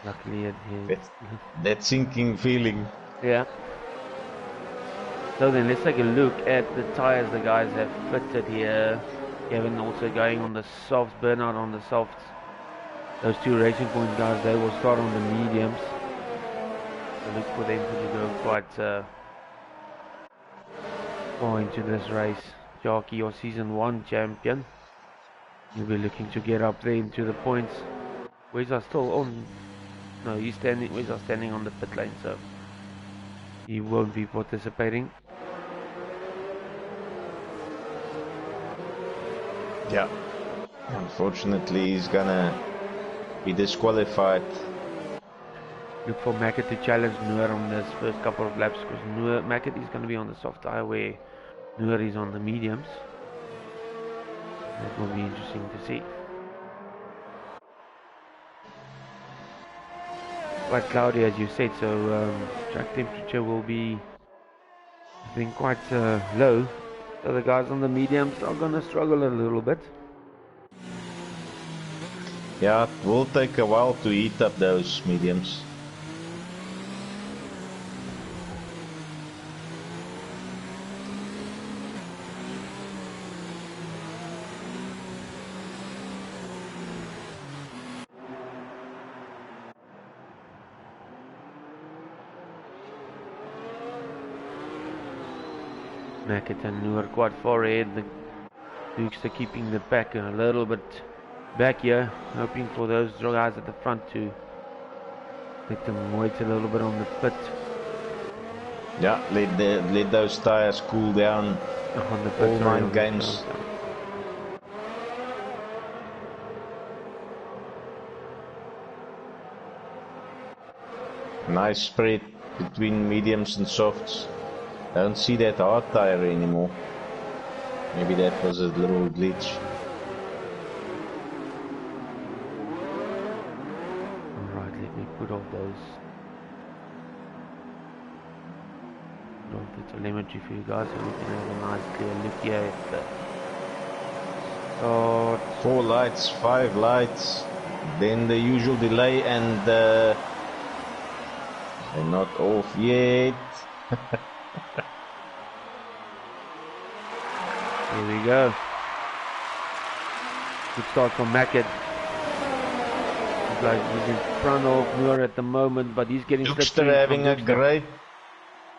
luckily it did. That sinking feeling. Yeah. So then let's take a look at the tires the guys have fitted here. Gavin also going on the softs, burnout on the softs. Those two Racing Point guys, they will start on the mediums. So look for them to go quite far into this race. Jockey, your season 1 champion. You'll be looking to get up there into the points. Where's our still on? No, he's standing. Where's our standing on the pit lane? So he won't be participating. Yeah. Unfortunately, he's gonna be disqualified. Look for Mackett to challenge Noor on this first couple of laps because Mackett is going to be on the soft tire where Noor is on the mediums. That will be interesting to see. Quite cloudy as you said, so track temperature will be, I think, quite low. So the guys on the mediums are going to struggle a little bit. Yeah, it will take a while to heat up those mediums. Mackett and Noor quite far ahead. The Dukes are keeping the pack a little bit back here, hoping for those guys at the front to let them wait a little bit on the pit. Yeah, let those tires cool down On the pit, all 9 games. Nice spread between mediums and softs. I don't see that hard tire anymore. Maybe that was a little glitch. Alright, let me put off those. Put off the telemetry for you guys so we can have a nice clear look here at the start. 4 lights, 5 lights, then the usual delay and they're not off yet. Here we go. Good start from Mackett. He's in front of Noor at the moment, but he's getting Dukster having a great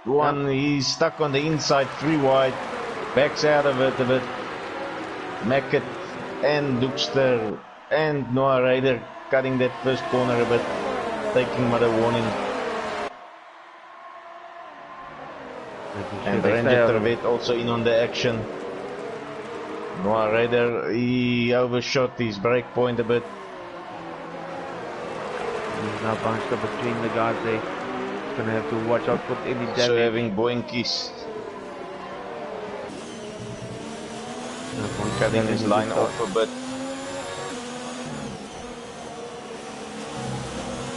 one. Yeah. He's stuck on the inside, 3 wide, backs out of it a bit. Mackett and Dukster and Noah Ryder cutting that first corner a bit, taking mother warning. And Ranger Tervet also in on the action. Noah Ryder, he overshot his brake point a bit. He's now bunched up between the guards there. He's going to have to watch out for any damage. So having boinkies. Cutting his line off a bit.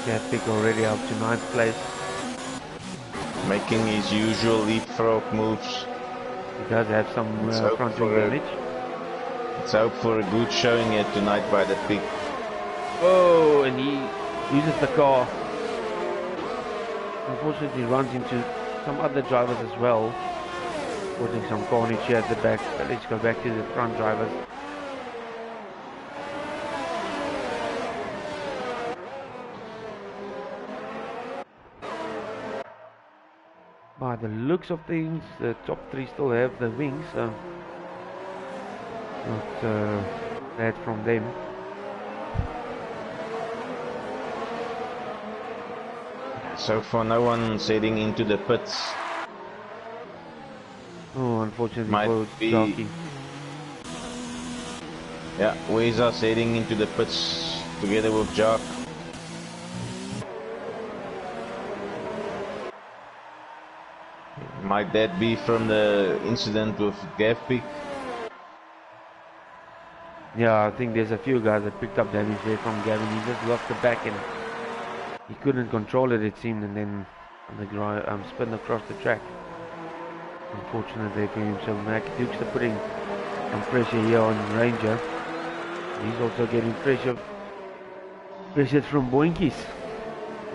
Gap pick already up to 9th place. Making his usual leapfrog moves. He does have some front wing damage. Let's hope for a good showing here tonight by the pick. Oh, and he uses the car. Unfortunately runs into some other drivers as well, causing some carnage here at the back. But let's go back to the front drivers. By the looks of things, the top 3 still have the wings, so not bad from them. So far no one's heading into the pits. Oh, unfortunately Might for be. Jockey. Yeah, Weza's heading into the pits together with Jock. Might that be from the incident with Gavpick? Yeah, I think there's a few guys that picked up damage there from Gavin. He just lost the back and he couldn't control it seemed, and then the spin across the track. Unfortunate there for him. So Mac Dukes are putting some pressure here on Ranger. He's also getting pressure from Boinkies.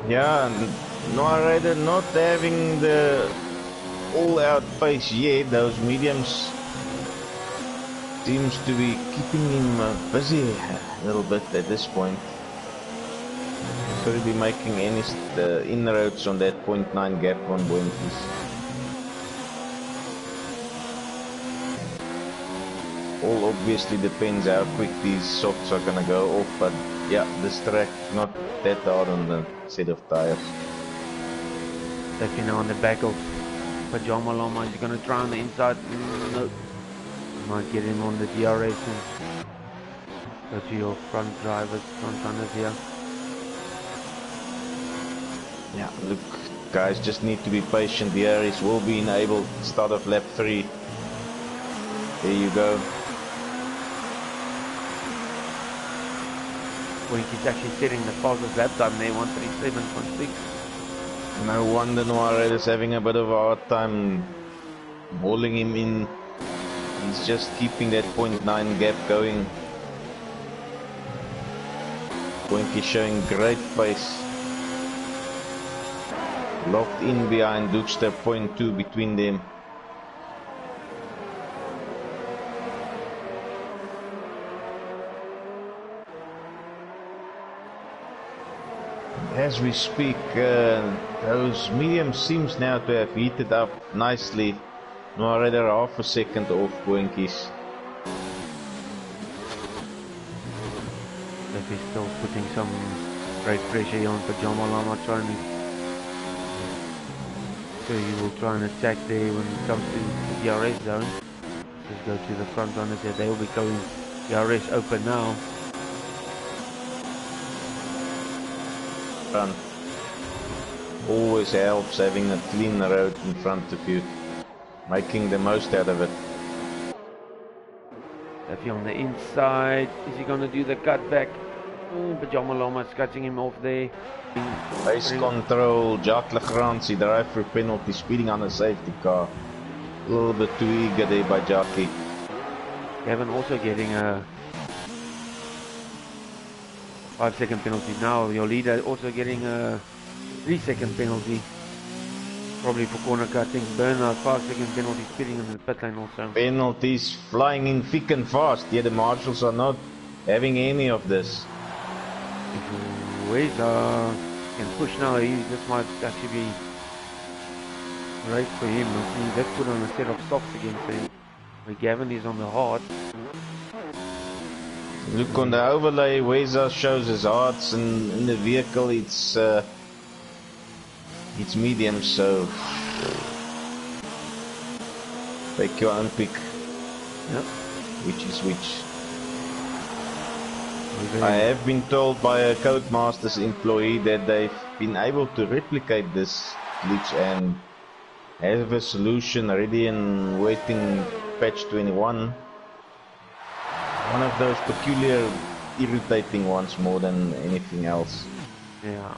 Yeah, Noah Ryder not having the all-out pace yet. Those mediums seems to be keeping him busy a little bit at this point. Shouldn't be making any inroads on that 0.9 gap on Boinkies. All obviously depends how quick these softs are gonna go off, but yeah, this track not that hard on the set of tires. If you know on the back of Pajama Llama, he's gonna try on the inside. No. Might get him on the DRS and go to your front drivers, front runners here. Yeah, look, guys, just need to be patient. DRS will be enabled start of lap 3. There you go. Winky's actually setting the fastest lap time there, 137.6. No wonder Noirette is having a bit of a hard time hauling him in. He's just keeping that 0.9 gap going. Winky showing great pace. Locked in behind Dookster, 0.2 between them. As we speak, those mediums seems now to have heated up nicely. No, rather half a second off Boinkies. But he's still putting some great pressure here on Pajama Llama, trying to... So he will try and attack there when it comes to the DRS zone. Just go to the front runners here, they will be going DRS open now. Front. Always helps having a clean road in front of you, making the most out of it. If you're on the inside, is he going to do the cutback? Pajama Llama is cutting him off there. Race control, Jacques Legrand, drive for penalty, speeding on a safety car. A little bit too eager there by Jackie. Gavin also getting a 5-second penalty. Now your leader also getting a 3-second penalty. Probably for corner cutting. Bernard 5-second penalty, speeding in the pit lane also. Penalties flying in thick and fast. Yeah, the marshals are not having any of this. Weza can push now. This might actually be great for him. Let's put on a set of softs against him. Where Gavin is on the hard. Look on the overlay, Weza shows his hearts, and in the vehicle it's medium, so take your own pick. Yep. Which is which. I have been told by a Codemasters employee that they've been able to replicate this glitch and have a solution ready and waiting patch 21. One of those peculiar, irritating ones more than anything else. Yeah.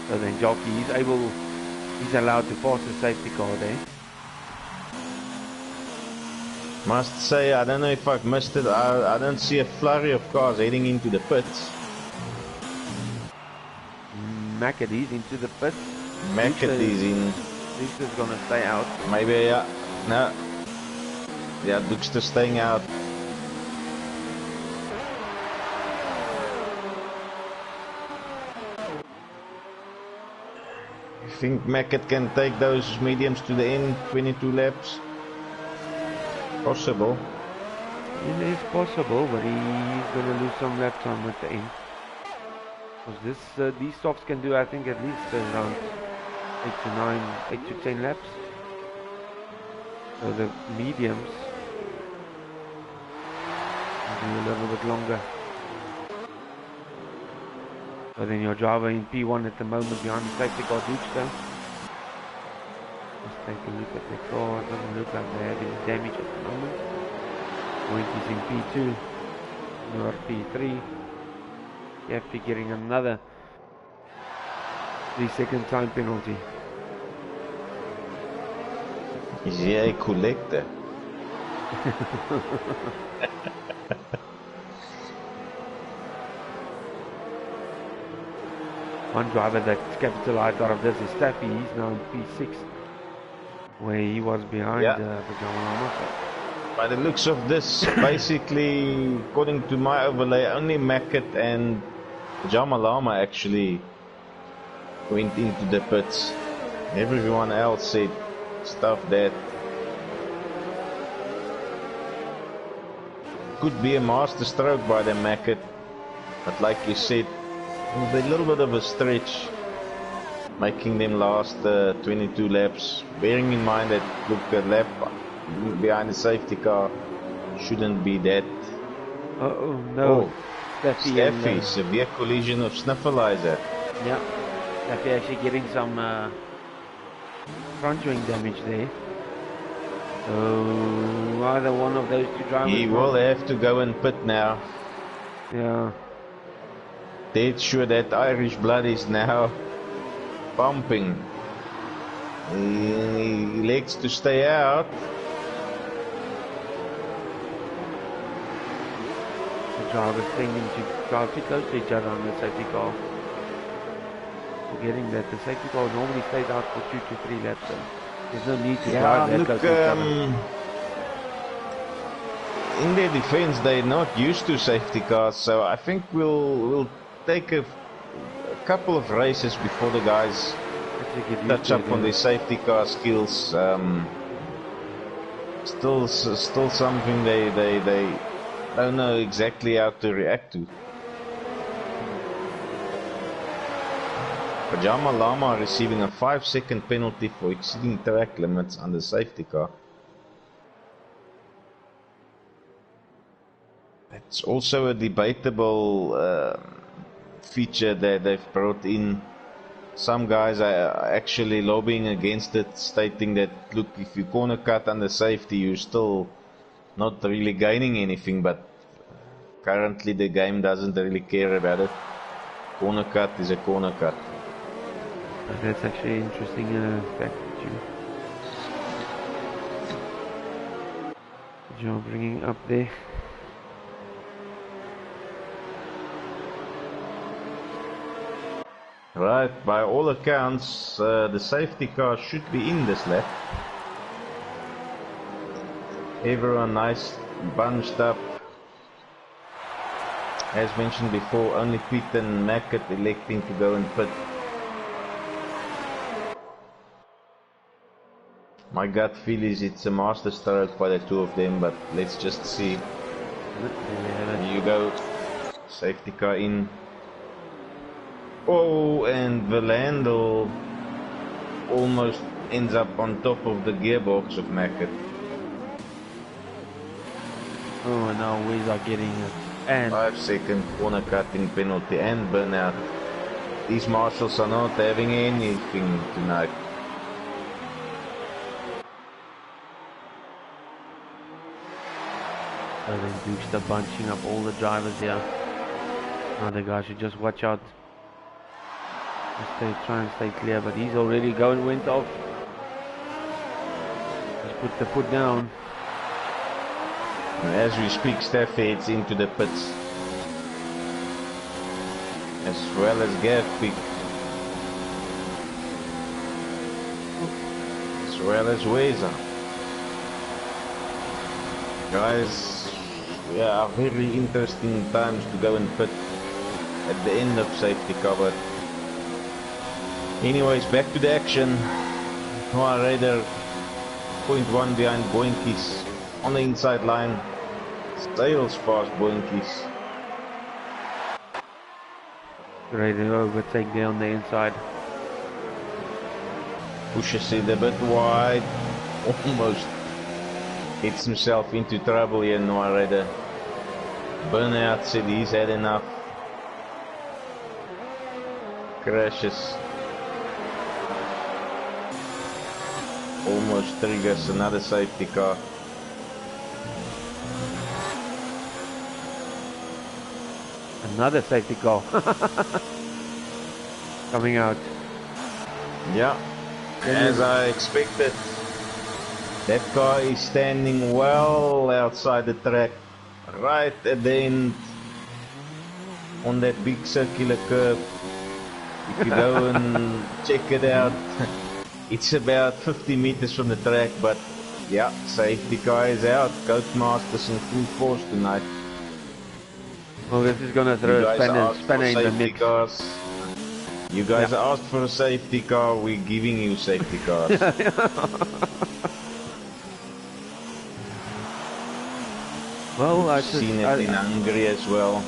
So then Jockey, he's allowed to pass the safety car there. Must say, I don't know if I've missed it, I don't see a flurry of cars heading into the pits. McAdee's into the pits. McAdee's in. Dukester's gonna stay out. Maybe, yeah. No. Yeah, Dukester's staying out. You think Mackett can take those mediums to the end, 22 laps? Possible. It is possible, but he's going to lose some lap time at the end. Because these softs can do, I think, at least around 8 to 10 laps. So the mediums will be a little bit longer. So then your driver in P1 at the moment behind the safety car Duchester. Let's take a look at the car. It doesn't look like they have any damage at the moment. Point is in P2. You're P3. After getting another 3-second time penalty. Is he a collector? One driver that capitalized out of this is Staffy. He's now in P6. where he was behind Yeah. Pajama Llama. By the looks of this, basically, according to my overlay, only Macket and Pajama Llama actually went into the pits. Everyone else said stuff that could be a master stroke by the Macket, but like you said, a little bit of a stretch, making them last 22 laps. Bearing in mind that, look, a lap behind the safety car shouldn't be that. Oh no. Staffy, severe collision of Snuffleizer. Yeah. Staffy actually getting some front wing damage there. So either one of those two drivers. He will have to go and pit now. Yeah. Dead sure that Irish blood is now pumping. He elects to stay out. The drivers tending to drive too close to each other on the safety car. Forgetting that the safety car normally stays out for 2 to 3 laps. So there's no need to drive that close to each other. In their defense, they're not used to safety cars, so I think we'll take a couple of races before the guys touch up on their safety car skills. Still something they don't know exactly how to react to. Pajama Llama receiving a 5-second penalty for exceeding track limits on the safety car. It's also a debatable feature that they've brought in. Some guys are actually lobbying against it, stating that, look, if you corner cut under safety, you're still not really gaining anything, but currently the game doesn't really care about it. Corner cut is a corner cut. That's actually interesting fact that you're bringing up there. Right, by all accounts, the safety car should be in this lap. Everyone nice, bunched up. As mentioned before, only Pete and Mackett electing to go and pit. My gut feel is it's a master stroke by the two of them, but let's just see. Here you go, safety car in. Oh, and Verlandel almost ends up on top of the gearbox of Mackett. Oh, and now Weezer getting it. And 5-second corner cutting penalty and burnout. These marshals are not having anything tonight. so then Duke's the bunching up all the drivers here. Now the guy should just watch out. Try and stay clear, but he's already went off. Just put the foot down. As we speak, Steph heads into the pits. As well as Gav Pick. As well as Weezer. Guys, yeah, very interesting times to go and pit at the end of safety cover. Anyways, back to the action. Noah Raider 0.1 behind Boinkies on the inside line. Sails past Boinkies. Raider overtake there on the inside. Pushes it a bit wide. Almost gets himself into trouble here, Noah Raider. Burnout said he's had enough. Crashes. Almost triggers another safety car. Another safety car. Coming out. Yeah, as I expected. That car is standing well outside the track, right at the end, on that big circular curve. If you go and check it out, It's about 50 meters from the track, but yeah, safety car is out. Coachmaster's in full force tonight. Well, this is gonna You throw a guys asked for spanner in the safety mix. cars. You guys asked for a safety car, we're giving you safety cars. Well, We've seen it in Hungary as well.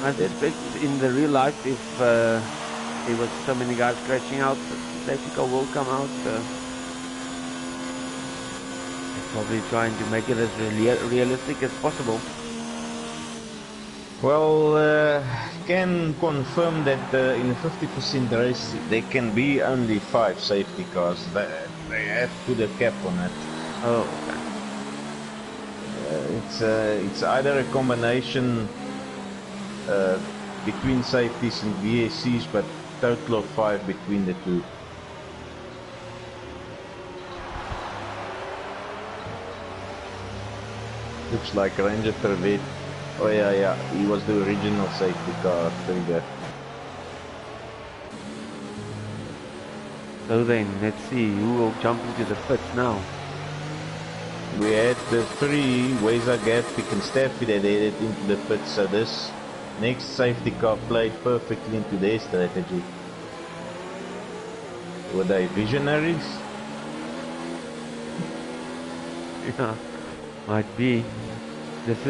I suspect in the real life, if there was so many guys crashing out, the safety car will come out. They're probably trying to make it as realistic as possible. Well, can confirm that in a 50% race there can be only 5 safety cars. They have put a cap on it. Oh, okay. It's either a combination between safeties and VSCs, but total of 5 between the two. Looks like Ranger Pervet. Oh yeah, he was the original safety car trigger. So then, let's see who will jump into the pits now. We had the 3 Weza Gap, Pick and Staffy that headed into the pits, so this next safety car played perfectly into their strategy. Were they visionaries? Yeah, might be. This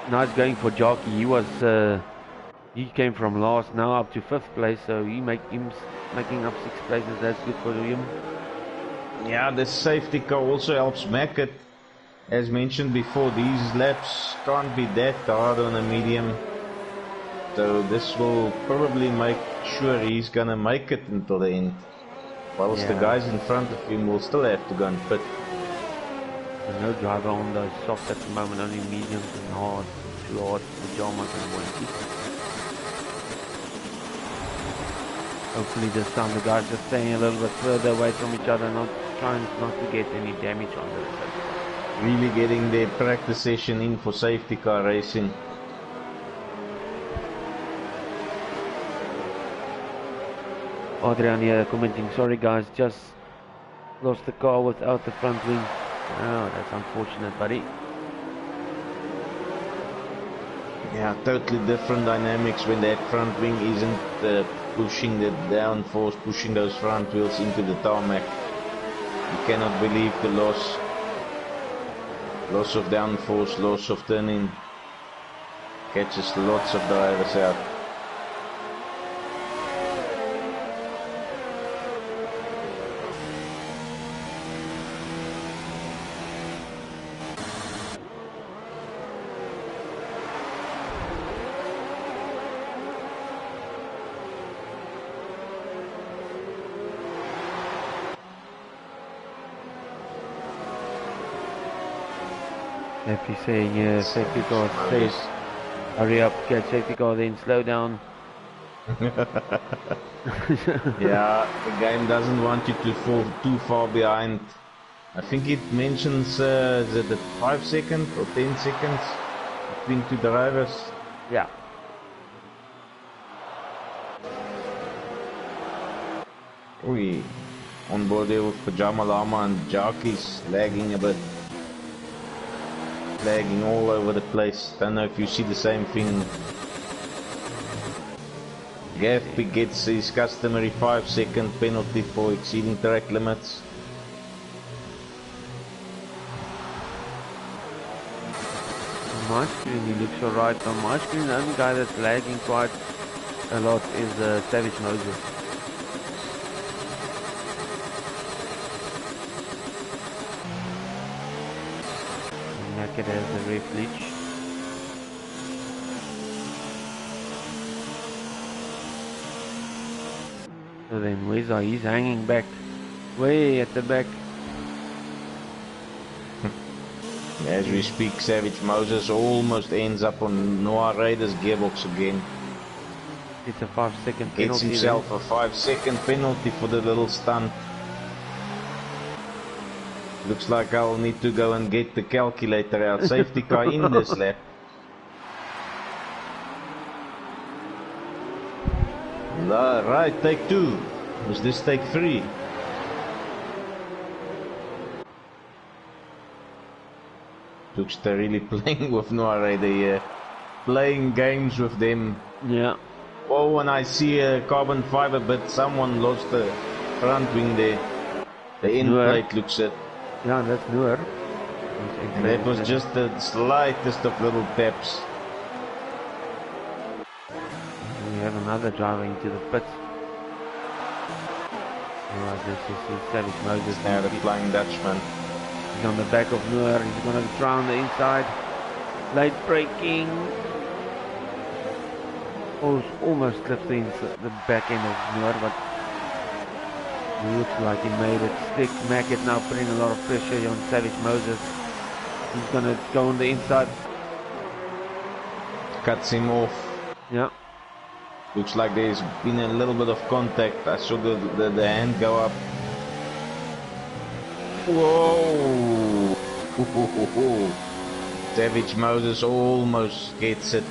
nice going for Jockey. He came from last, now up to 5th place, so him making up 6 places. That's good for him. Yeah, the safety car also helps Mackett. As mentioned before, these laps can't be that hard on a medium, so this will probably make sure he's gonna make it until the end, whilst the guys in front of him will still have to go and pit. There's no driver on those softs at the moment, only mediums and hard, too hard pajamas and one. Hopefully this time the guys are staying a little bit further away from each other, trying not to get any damage on the safety car. Really getting their practice session in for safety car racing. Adrian here commenting, sorry guys, just lost the car without the front wing. Oh, that's unfortunate, buddy. Yeah, totally different dynamics when that front wing isn't pushing the downforce, pushing those front wheels into the tarmac. You cannot believe the loss of downforce, loss of turning. Catches lots of drivers out. If you're saying safety car says hurry up, get safety car, then slow down. Yeah, the game doesn't want you to fall too far behind. I think it mentions the 5 seconds or 10 seconds between two drivers. Yeah. We on board there with Pajama Llama and Jockeys lagging a bit. Lagging all over the place. Don't know if you see the same thing. Gaffy gets his customary 5-second penalty for exceeding track limits. On my screen he looks alright. On my screen the only guy that's lagging quite a lot is Savage Moses. Naked has the ref leech. So then Weza, he's hanging back, way at the back. As we speak, Savage Moses almost ends up on Noah Raiders gearbox again. It's a 5-second penalty. Gets himself a 5-second penalty for the little stunt. Looks like I'll need to go and get the calculator out. Safety car in this lap. Right, take 2. Was this take 3? Looks they're really playing with Noire. They're playing games with them. Yeah. Oh, and I see a carbon fiber, but someone lost the front wing there. The end plate looks at. Yeah, that's newer. And that was just the slightest of little taps. We have another driver into the pits. Alright, this is Savage Moses. Now the Flying Dutchman. He's on the back of Noor. He's going to try on the inside. Late braking. Almost clipped the back end of Noor, but it looks like he made it stick. Mackett now putting a lot of pressure on Savage Moses. He's going to go on the inside. Cuts him off. Yeah. Looks like there's been a little bit of contact. I saw the hand go up. Whoa! Savage Moses almost gets it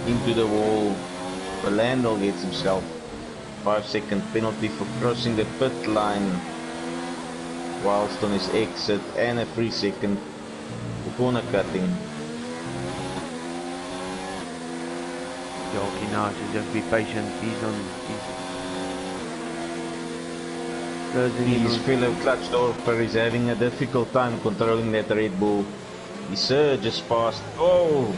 into the wall. Landell gets himself 5-second penalty for crossing the pit line whilst on his exit, and a 3-second for corner cutting. Jockey now should just be patient. His fellow clutch dorper is having a difficult time controlling that Red Bull. He surges past. Oh!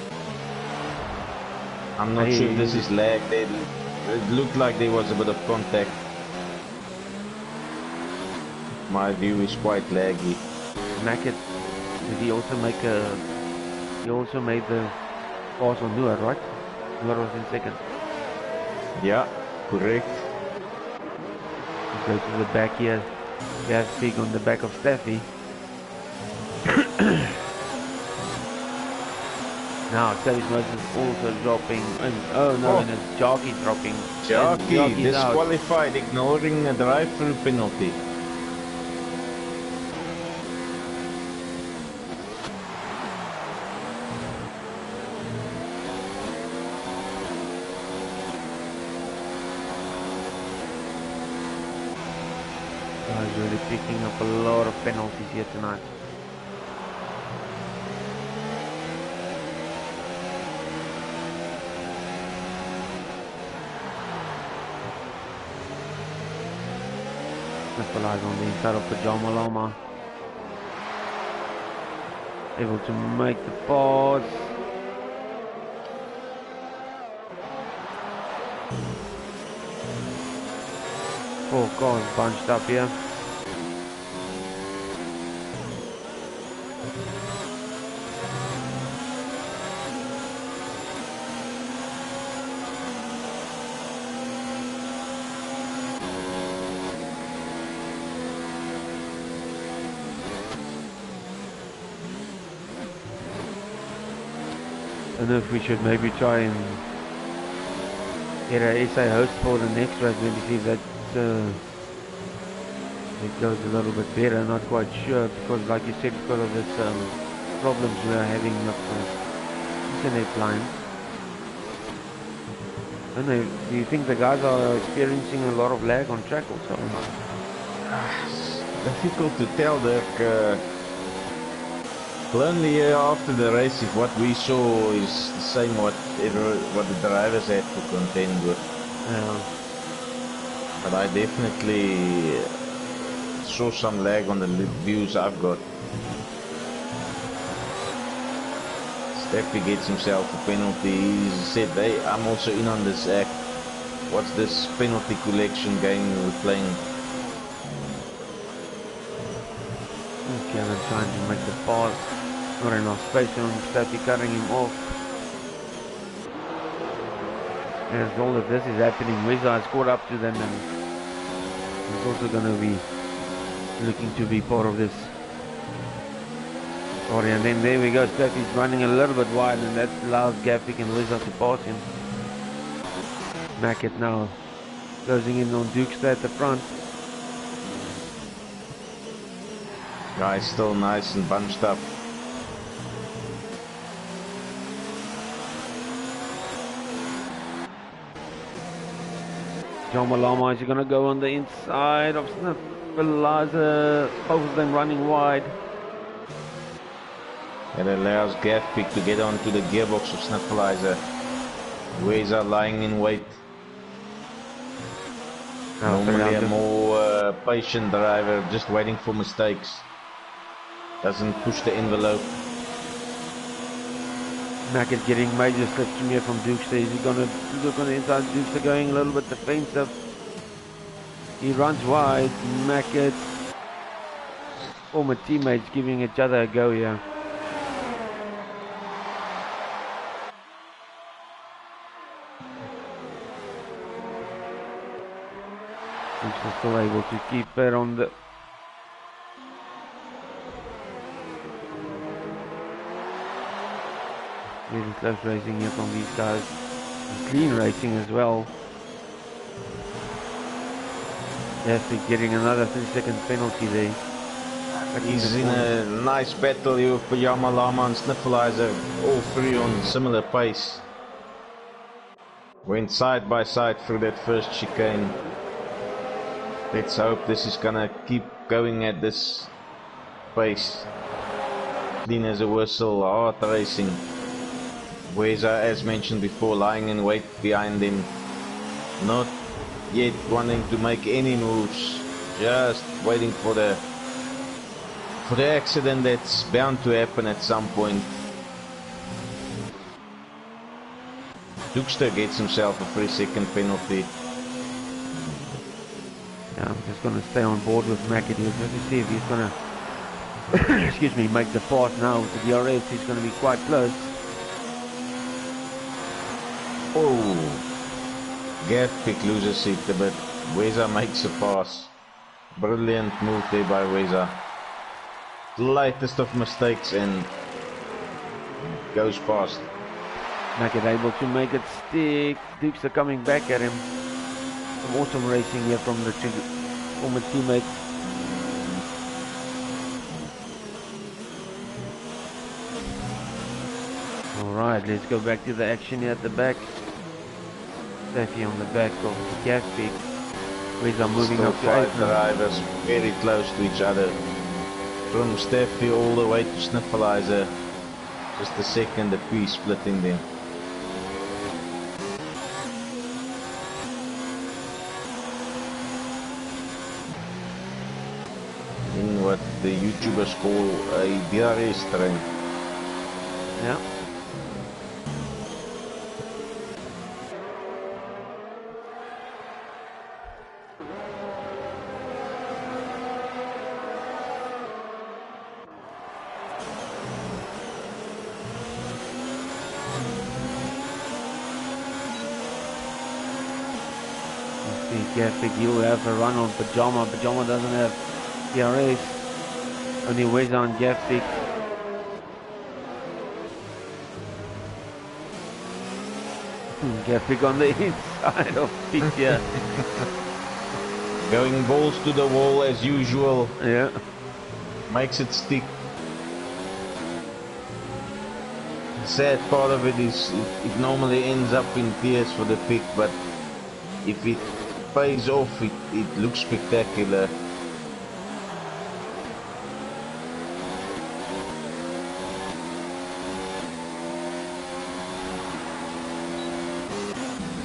I'm not sure if this is lag. It looked like there was a bit of contact. My view is quite laggy. Mackett, did he also make a... He also made the pass on Noor, right? Noor was in second. Yeah, correct. Go to the back here. Gas big on the back of Steffi. Now Savage Moses also dropping. And, oh no, and it's Jockey dropping. Jockey disqualified, ignoring a drive-through penalty. Guys really picking up a lot of penalties here tonight. Capitalize on the inside of Pajama Lama. Able to make the pass. Four cars bunched up here. I don't know if we should maybe try and get a SA host for the next race, maybe see if that it goes a little bit better. Not quite sure, because like you said, because of this problems we are having with the internet line. I don't know, do you think the guys are experiencing a lot of lag on track also? Difficult to tell, Dirk. Only after the race, if what we saw is the same what the drivers had to contend with. Yeah. But I definitely saw some lag on the views I've got. Steffi gets himself a penalty. He said, hey, I'm also in on this act. What's this penalty collection game we're playing? Kevin trying to make the pass. Not enough space on Steffi, cutting him off. As all of this is happening, Weza has caught up to them and he's also going to be looking to be part of this story. And then there we go, Steffi's running a little bit wide, and that allows Gaffick and Weza to pass him. Mackett now closing in on Dukestad at the front. Guys still nice and bunched up. John Malama is going to go on the inside of Snipperlizer, both of them running wide. It allows Gavpik to get onto the gearbox of Snuffleiser. Weza lying in wait. Normally a more patient driver, just waiting for mistakes. Doesn't push the envelope. Mack is getting major slips from here from Dukester. Is he gonna look on the inside? Dukester going a little bit defensive. He runs wide. Mackett. All my teammates giving each other a go here. Dukester still able to keep it on the. Really close racing here from these guys. Clean racing as well. Yes, getting another 3-second penalty there. But he's in a nice battle here with Pyjama Llama and Snuffleiser, all three on similar pace. Went side by side through that first chicane. Let's hope this is gonna keep going at this pace. Clean as a whistle, hard racing. Weza, as mentioned before, lying in wait behind him. Not yet wanting to make any moves. Just waiting for the accident that's bound to happen at some point. Dukester gets himself a 3-second penalty. Yeah, I'm just going to stay on board with Mackett here just to see if he's going to excuse me, make the pass now with the DRS. He's going to be quite close. Oh, Gavpik loses seat, but Weza makes a pass. Brilliant move there by Weza. Lightest of mistakes and goes past. Mackett able to make it stick. Dukester coming back at him. Some awesome racing here from the former teammates. Alright, let's go back to the action here at the back. Steffi on the back of Gavpik. Weza moving Still up to 5 8. drivers very close to each other. From Steffi all the way to Snuffleiser. Just a second apiece splitting them. In what the YouTubers call a DRS train. Yeah. Gavpik, he'll have a run on Pyjama. Pyjama doesn't have DRS. Only Weza on Gavpik. Gavpik on the inside of Pik here. Going balls to the wall as usual. Yeah. Makes it stick. The sad part of it is it normally ends up in tears for the pick, but if it pays off, it looks spectacular.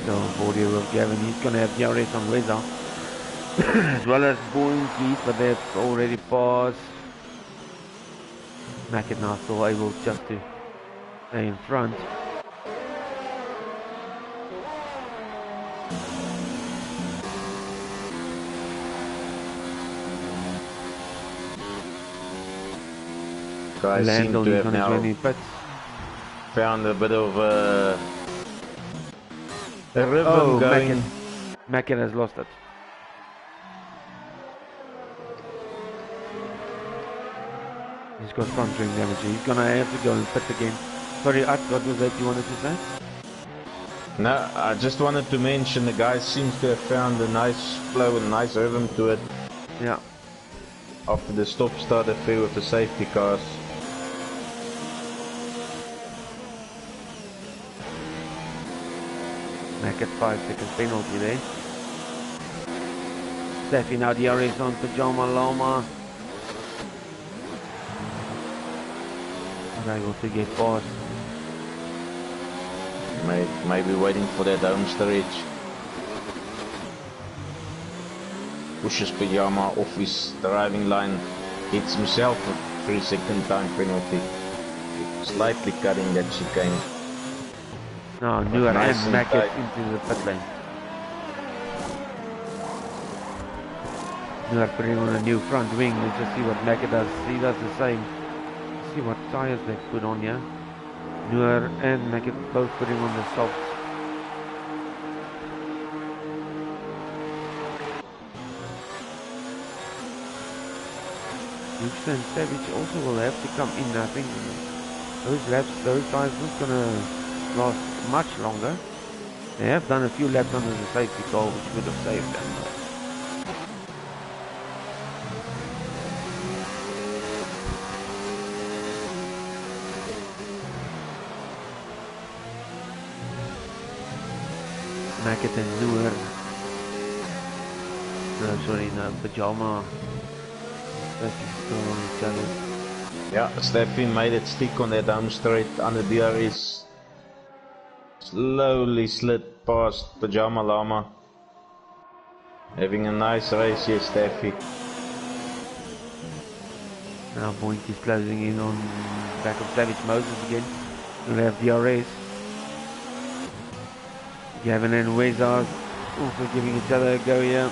So, board here with Gavin, he's going to have DRS on Weza. As well as Boinkies, but they've already passed. Mackett now still able just to stay in front. Guys seem to have now found a bit of a rhythm going. Mackett has lost it. He's got front ring damage. He's gonna have to go and pit again. Sorry, what was that you wanted to say? No, I just wanted to mention the guy seems to have found a nice flow and nice rhythm to it. Yeah. After the stop-start affair with the safety cars. Mackett 5-second penalty there. Steffi now DRS on Pyjama Llama. was able to get past. Maybe waiting for that home stretch. Pushes Pyjama off his driving line. Hits himself a 3-second time penalty. Slightly cutting that chicane. Now Newer nice and Mackett into the pit lane. Newer putting on a new front wing. Let's just see what Mackett does. He does the same. Let's see what tires they put on here. Newer and Mackett both putting on the softs. Dukes and Savage also will have to come in. I think those laps, those tires not gonna last much longer. They have done a few laps under the safety car, which would have saved them. Mackett and Newer. No, sorry, no, Pyjama. Still on each other. Yeah, Steffi made it stick on that home straight under DRS. Slowly slid past Pyjama Llama. Having a nice race here, Steffi. Now Boink is closing in on back of Savage Moses again. We'll have DRS. Gavin and Wezard also giving each other a go here.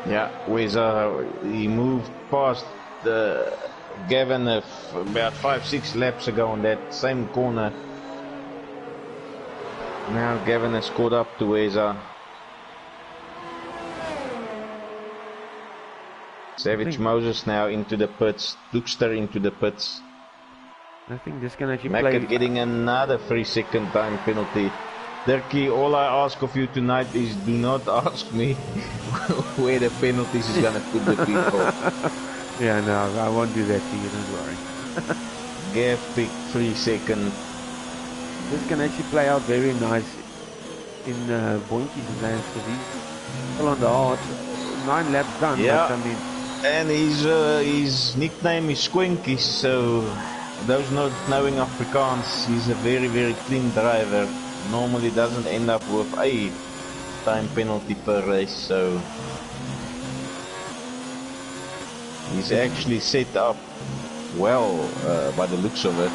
Yeah, Wezard, he moved past the Gavin about 5-6 laps ago on that same corner. Now Gavin has caught up to Wezard. Savage Moses now into the pits, Dookster into the pits. I think this can actually Mackett play. getting another 3-second time penalty. Dirkie, all I ask of you tonight is do not ask me where the penalties is going to put the people. Yeah, no, I won't do that to you, don't worry. Gav pick 3 second. This can actually play out very nice in Boinky's hands because he's still on the hard. 9 laps done. Yeah, but, I mean, and his nickname is Squinky, so those not knowing Afrikaans, he's a very, very clean driver. Normally doesn't end up with a time penalty per race, so he's actually set up well by the looks of it.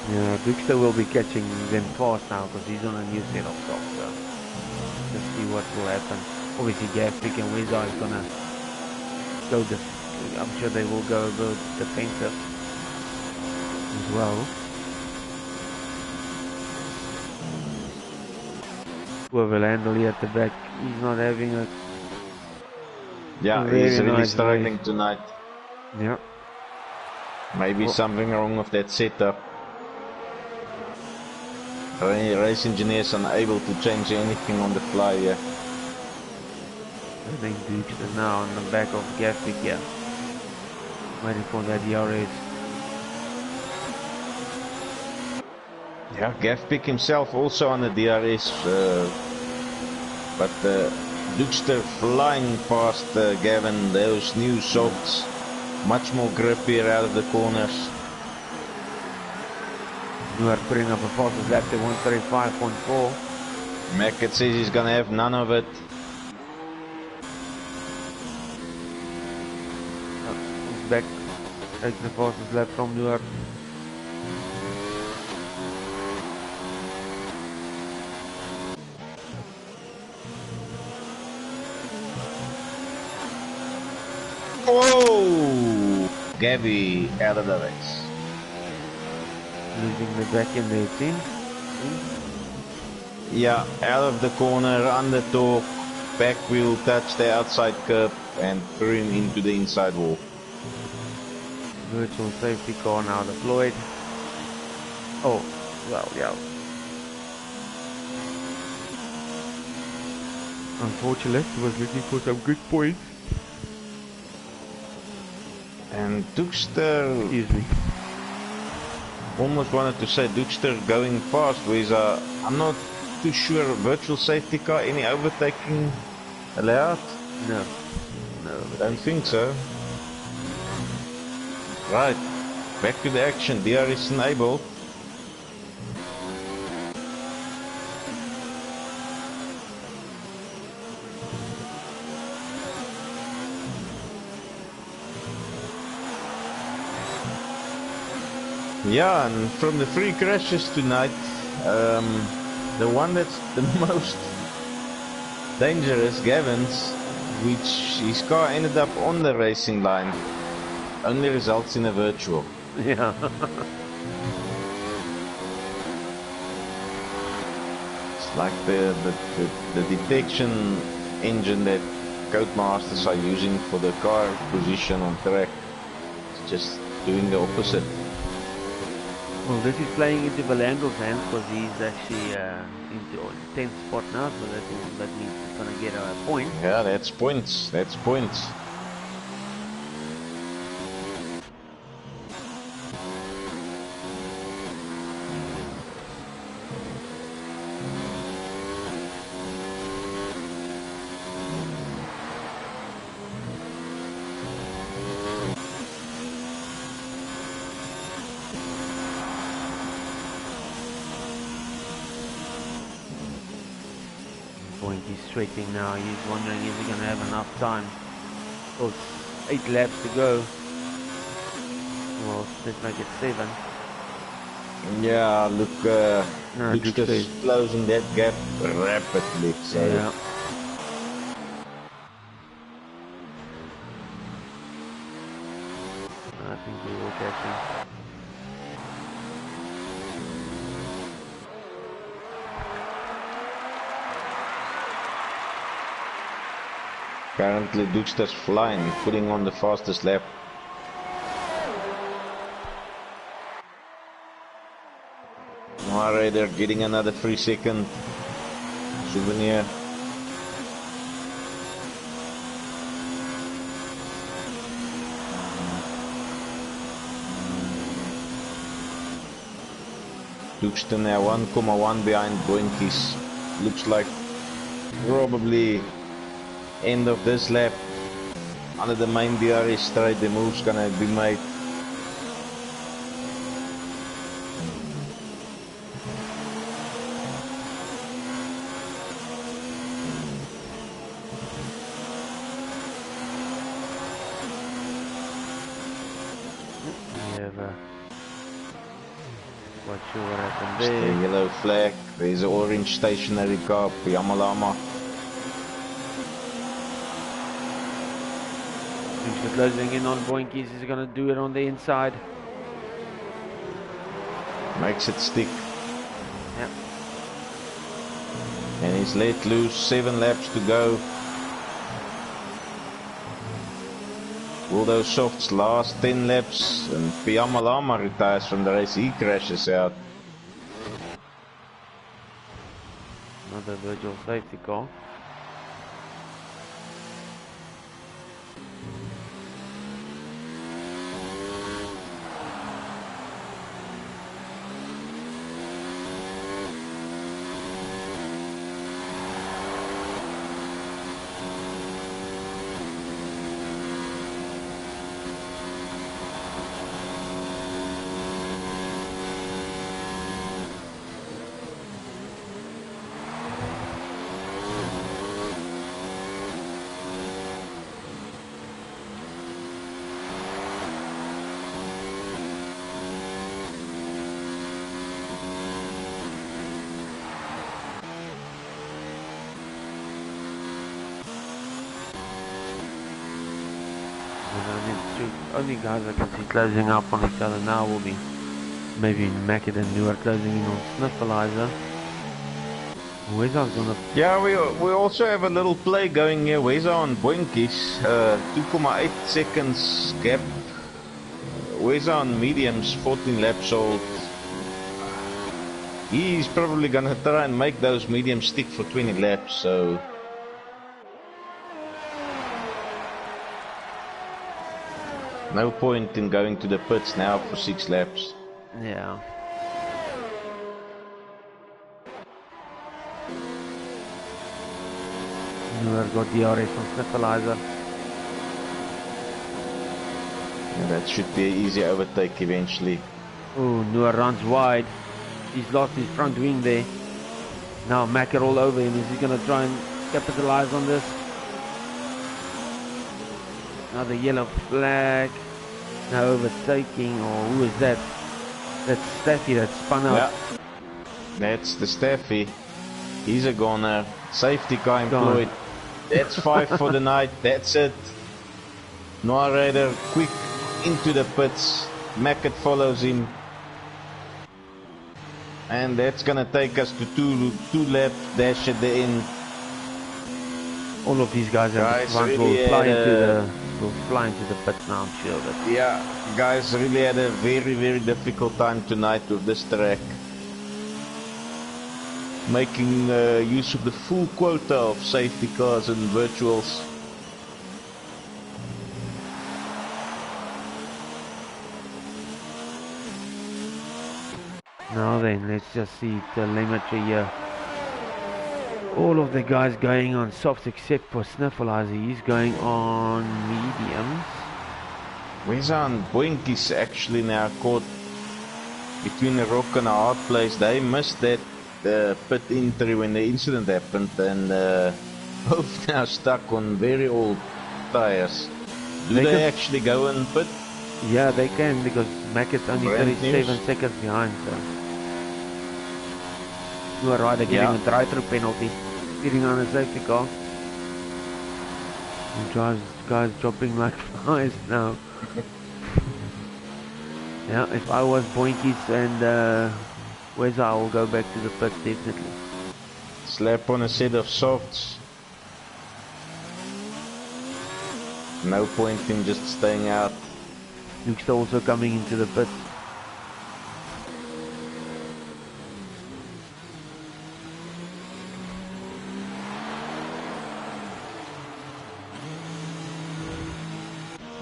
yeah, Dookster will be catching them fast now because he's on a new set of socks. So let's see what will happen. Obviously, Gavpick and Wezard is gonna go. I'm sure they will go a bit defensive as well. Whoever Landley at the back, he's not having a Yeah, very he's really nice struggling race tonight. Yeah. Maybe something wrong with that setup. Race engineers unable to change anything on the fly here. I think Dukes is now on the back of Gavpick here. Waiting for that DRS. Yeah, Gavpick himself also on the DRS, but Dookster flying past Gavin, those new softs, much more grippier out of the corners. You are putting up a fastest lap to 135.4. Mackett says he's gonna have none of it. He's back, takes the fastest lap from Newark. Oh! Gabby out of the race. Losing the back in the 18. Yeah, out of the corner, under torque, back wheel touched the outside curb and threw him into the inside wall. Virtual safety car now deployed. Oh, well, yeah. Unfortunately, he was looking for some good points. And Dookster, Excuse me. almost wanted to say Dookster going fast, whereas I'm not too sure. Virtual safety car, any overtaking allowed? No. No. Don't think so. Right, back to the action. DR is enabled. Yeah, and from the 3 crashes tonight, the one that's the most dangerous, Gavin's, which his car ended up on the racing line, only results in a virtual. Yeah. It's like the detection engine that Codemasters are using for the car position on track. It's just doing the opposite. Well, this is playing into Valandel's hands because he's actually into 10th spot now, so that means he's going to get a point. Yeah, that's points. That's points. He's sweating now. He's wondering is he going to have enough time. Oh, 8 laps to go. Well, let's make it 7. Yeah, look, looks Duke's closing that gap rapidly. So. Yeah. I think we will catch him. Currently, Duke's flying, putting on the fastest lap. Alright, they're getting another 3-second souvenir. Duke's now 1,1 behind Boinkies. Looks like probably end of this lap under the main DRS straight, the move's gonna be made. Quite sure what happened Just there. a yellow flag. There's an orange stationary car, Yamalama. He's closing in on Boinkies. He's going to do it on the inside. Makes it stick. Yep. And he's let loose. 7 laps to go. Will those softs last 10 laps? And Piamalama retires from the race. He crashes out. Another virtual safety car. Only guys I can see closing up on each other now will be maybe Mackett and Newer closing in on Sniffalizer. Weza's gonna... Yeah, we also have a little play going here. Weza on Boinkies, 2.8 seconds gap. Weza on mediums, 14 laps old. He's probably gonna try and make those mediums stick for 20 laps, so... No point in going to the pits now for 6 laps. Yeah. Noor got DRS on Sniffleizer. Yeah, that should be an easy overtake eventually. Oh, Noor runs wide. He's lost his front wing there. Now Macker all over him. Is he going to try and capitalize on this? Another yellow flag. Now overtaking. Or who is that? That's Staffy that spun out. Yeah, that's the Staffy. He's a goner. Safety car employed. That's 5 for the night. That's it. Noir Raider quick into the pits. Mackett follows him. And that's gonna take us to two lap dash at the end. All of these guys really will fly into the pits now, I'm sure. But yeah, guys really had a very, very difficult time tonight with this track. Making use of the full quota of safety cars and virtuals. now then, let's just see telemetry here. All of the guys going on softs except for Sniffleizer. He's going on mediums. Wezan Boinkies actually now caught between a rock and a hard place. They missed that pit entry when the incident happened, and both now stuck on very old tires. Do they actually go and pit? Yeah, they can, because Mackett's only 37 seconds behind. So. No rider getting a drive-through penalty, sitting on a safety car. He drives guys dropping like flies now. Yeah, if I was Boinkies and Weza, I will go back to the pits definitely. Slap on a set of softs. No point in just staying out. Luke's also coming into the pits.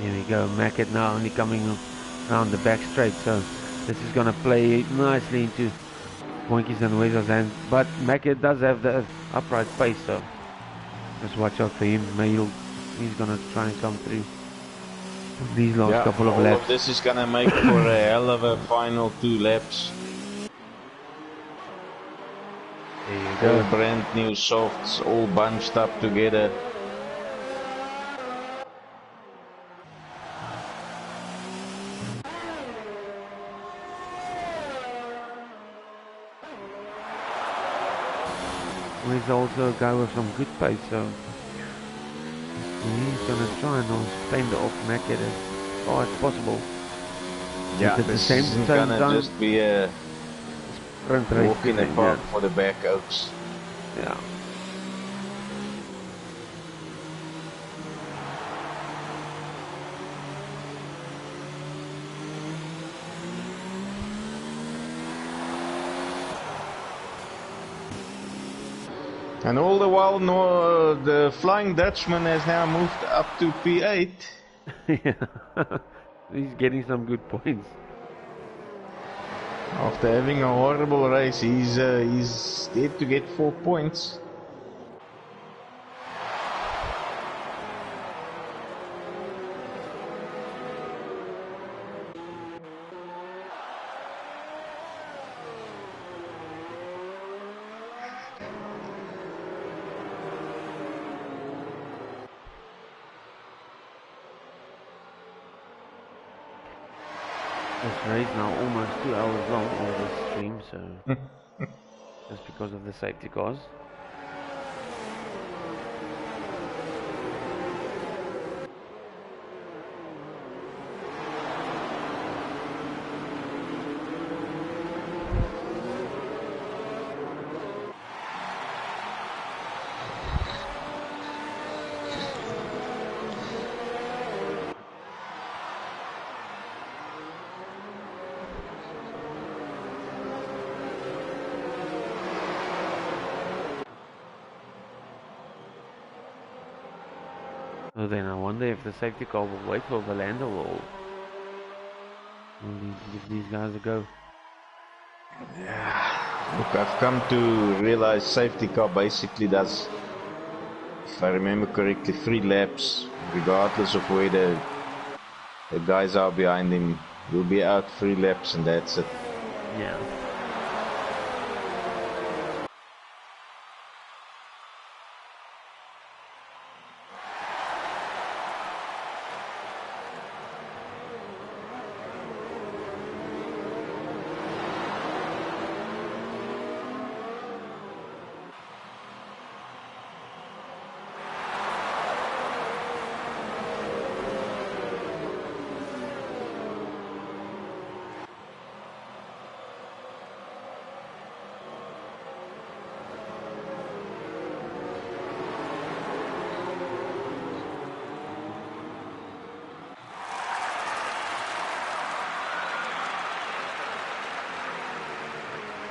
There we go, Mackett now only coming around the back straight, so this is going to play nicely into Boinkies and Weza's hands. But Mackett does have the upright pace, so just watch out for him. Maybe he's going to try and come through these last couple of laps. This is going to make for a hell of a final 2 laps. There you go. All brand new softs, all bunched up together. He's also a guy with some good pace, so he's going to try and fend off Mackett as far as possible. Yeah, this isn't going to just be a walk in the park for the back oaks. Yeah. And all the while, the Flying Dutchman has now moved up to P8. Yeah, he's getting some good points. After having a horrible race, he's there to get 4 points. This race now almost 2 hours long on this stream, so just because of the safety cars. So then I wonder if the safety car will wait for Valanda or give these guys a go. Yeah. Look, I've come to realize safety car basically does if I remember correctly, 3 laps, regardless of where the guys are behind him. He'll be out 3 laps and that's it. Yeah.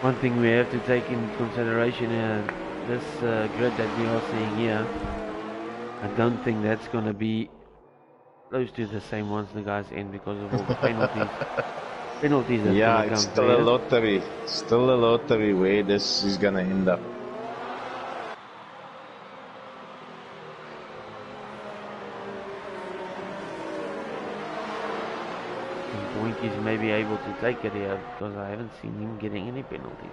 One thing we have to take into consideration this grid that we are seeing here, I don't think that's going to be close to the same ones the guys end because of all the penalties. Penalties that's Yeah, going to it's come still a through. lottery. Still a lottery where this is going to end up. Boinkies may be able to take it here because I haven't seen him getting any penalties.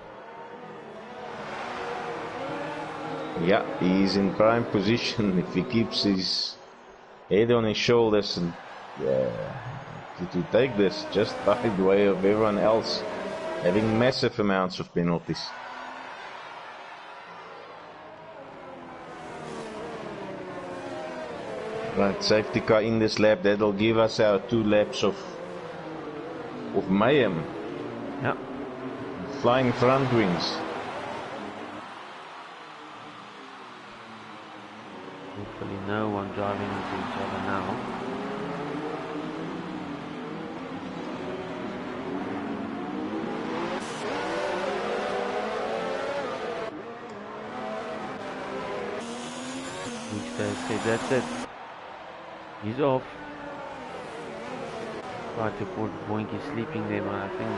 Yeah, he's in prime position if he keeps his head on his shoulders and to take this just by the way of everyone else having massive amounts of penalties. Right, safety car in this lap, that'll give us our 2 laps of mayhem. Yeah. Flying front wings. Hopefully no one driving into each other now. Okay, that's it. He's off. Tried to put Boinky sleeping there, but I think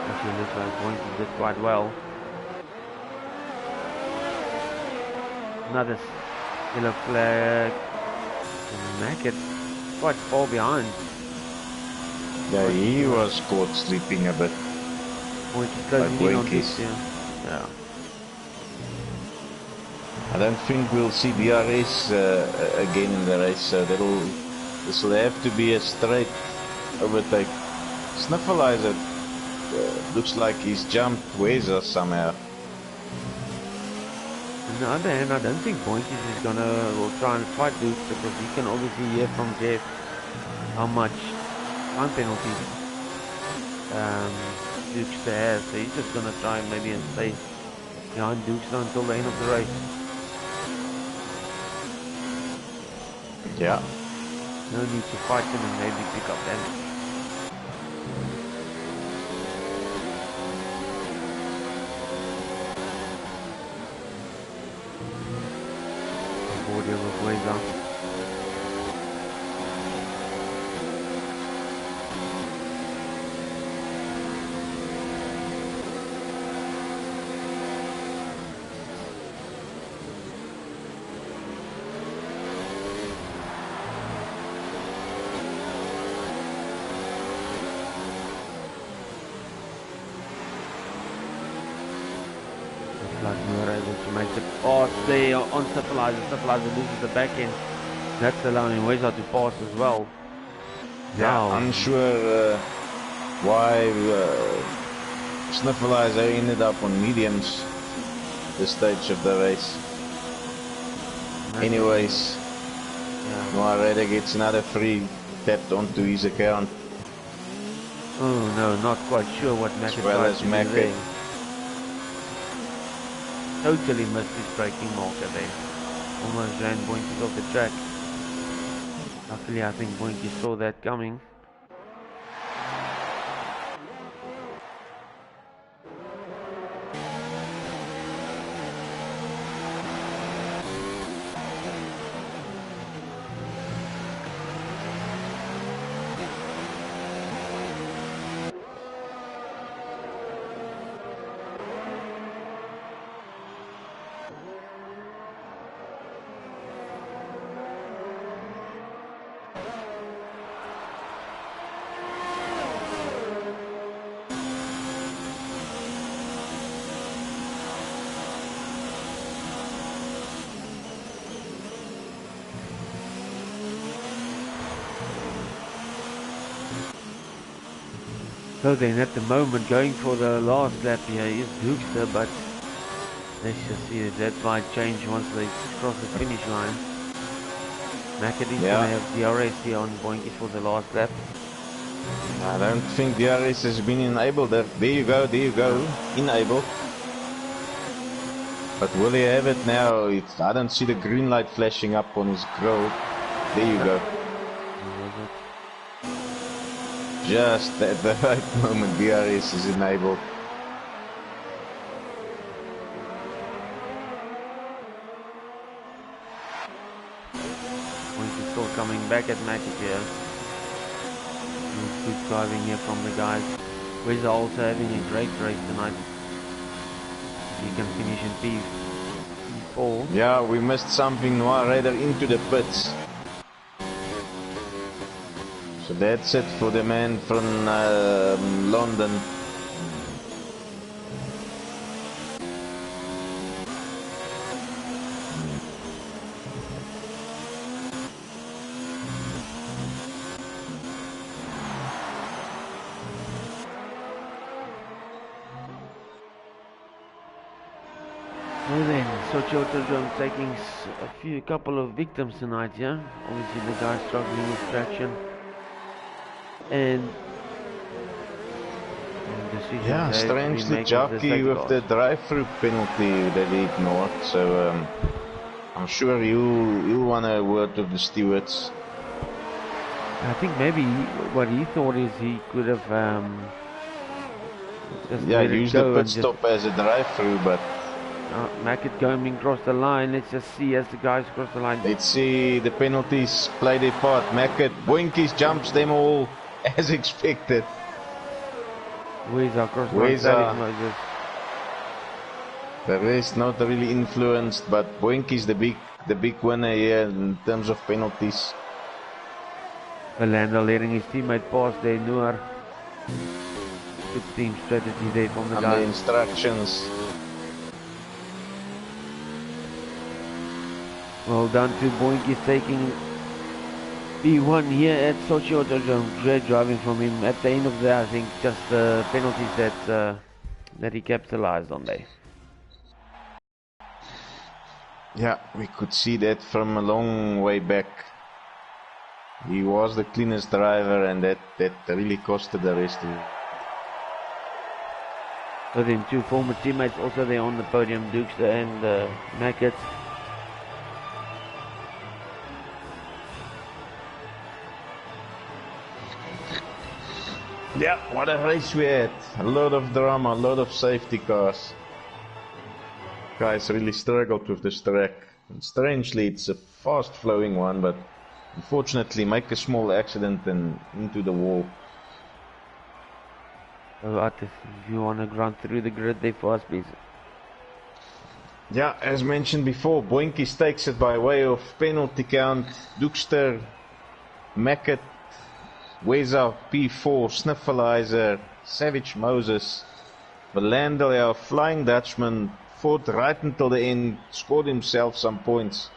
actually looks like Boinky did quite well. Another yellow flag. Mackett quite far behind. Yeah, he was caught sleeping a bit. Boinky closing in on this, yeah. I don't think we'll see DRS again in the race, so this will have to be a straight overtake. Snuffleizer looks like he's jumped Weezer somehow. On the other hand, I don't think Boinkies is will try and fight Dukes because he can obviously hear from Jeff how much time penalties Dukes to have. So he's just gonna try maybe and stay behind Dukes until the end of the race. Yeah. No need to fight him and maybe pick up damage. Border with Weezer. We were able to make the pass there on Snuffleizer. Snuffleizer loses the back end. That's allowing Weezer to pass as well. Yeah, unsure why Snuffleizer ended up on mediums this stage of the race. Anyways, Moareda gets another free tapped onto his account. Oh no, not quite sure what Mackett tried to do there. Totally missed his braking marker there. Almost ran Boinky off the track. Luckily I think Boinky saw that coming. So then at the moment going for the last lap here is Dirk, but let's just see if that might change once they cross the finish line. Attie is going to have DRS here on Boinky for the last lap. I don't think DRS has been enabled. There you go, enabled. But will he have it now? I don't see the green light flashing up on his grill. There you go. Just at the right moment, DRS is enabled. Boinky still coming back at Attie here. Good driving here from the guys. We're also having a great race tonight. He can finish in P4. Yeah, we missed something. Noir Raider into the pits. So that's it for the man from London. Well then, Sochi taking a couple of victims tonight, yeah? Obviously the guy struggling with traction. And yeah, strangely jockey with the drive-through penalty that he ignored. So I'm sure you'll want a word with the stewards. I think maybe what he thought is he could have just used the pit stop as a drive-through, but Mackett going across the line. Let's just see as the guys cross the line. Let's see the penalties play their part. Mackett, Boinkies jumps them all as expected. Where's our cross line? The rest not really influenced, but Boinkies the big winner here in terms of penalties. Orlando letting his teammate pass there, Noor. Good team strategy there from the guys. The instructions. Well done to Boinky taking P1 here at Sochi. Great driving from him. At the end of the day, I think just the penalties that he capitalized on there. Yeah, we could see that from a long way back. He was the cleanest driver, and that really costed the rest of it. So then two former teammates also there on the podium, Dirk and Mackett. Yeah, what a race we had. A lot of drama, a lot of safety cars. Guys really struggled with this track. And strangely, it's a fast-flowing one, but unfortunately make a small accident and into the wall. So Attie, if you want to run through the grid there for us, please. Yeah, as mentioned before, Boinkies takes it by way of penalty count. Dookster, Mackett, Weza, P4, Sniffleizer, Savage Moses, Valandel, our Flying Dutchman, fought right until the end, scored himself some points.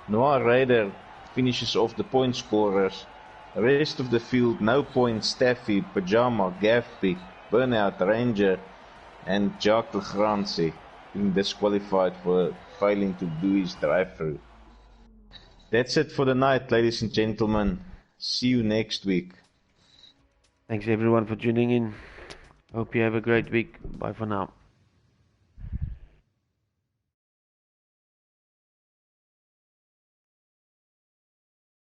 Noir Raider finishes off the point scorers. The rest of the field, no points, Staffy, Pajama, Gaffy, Burnout, Ranger, and Jacques Legrandse being disqualified for failing to do his drive-through. That's it for the night, ladies and gentlemen. See you next week. Thanks everyone for tuning in. Hope you have a great week. Bye for now.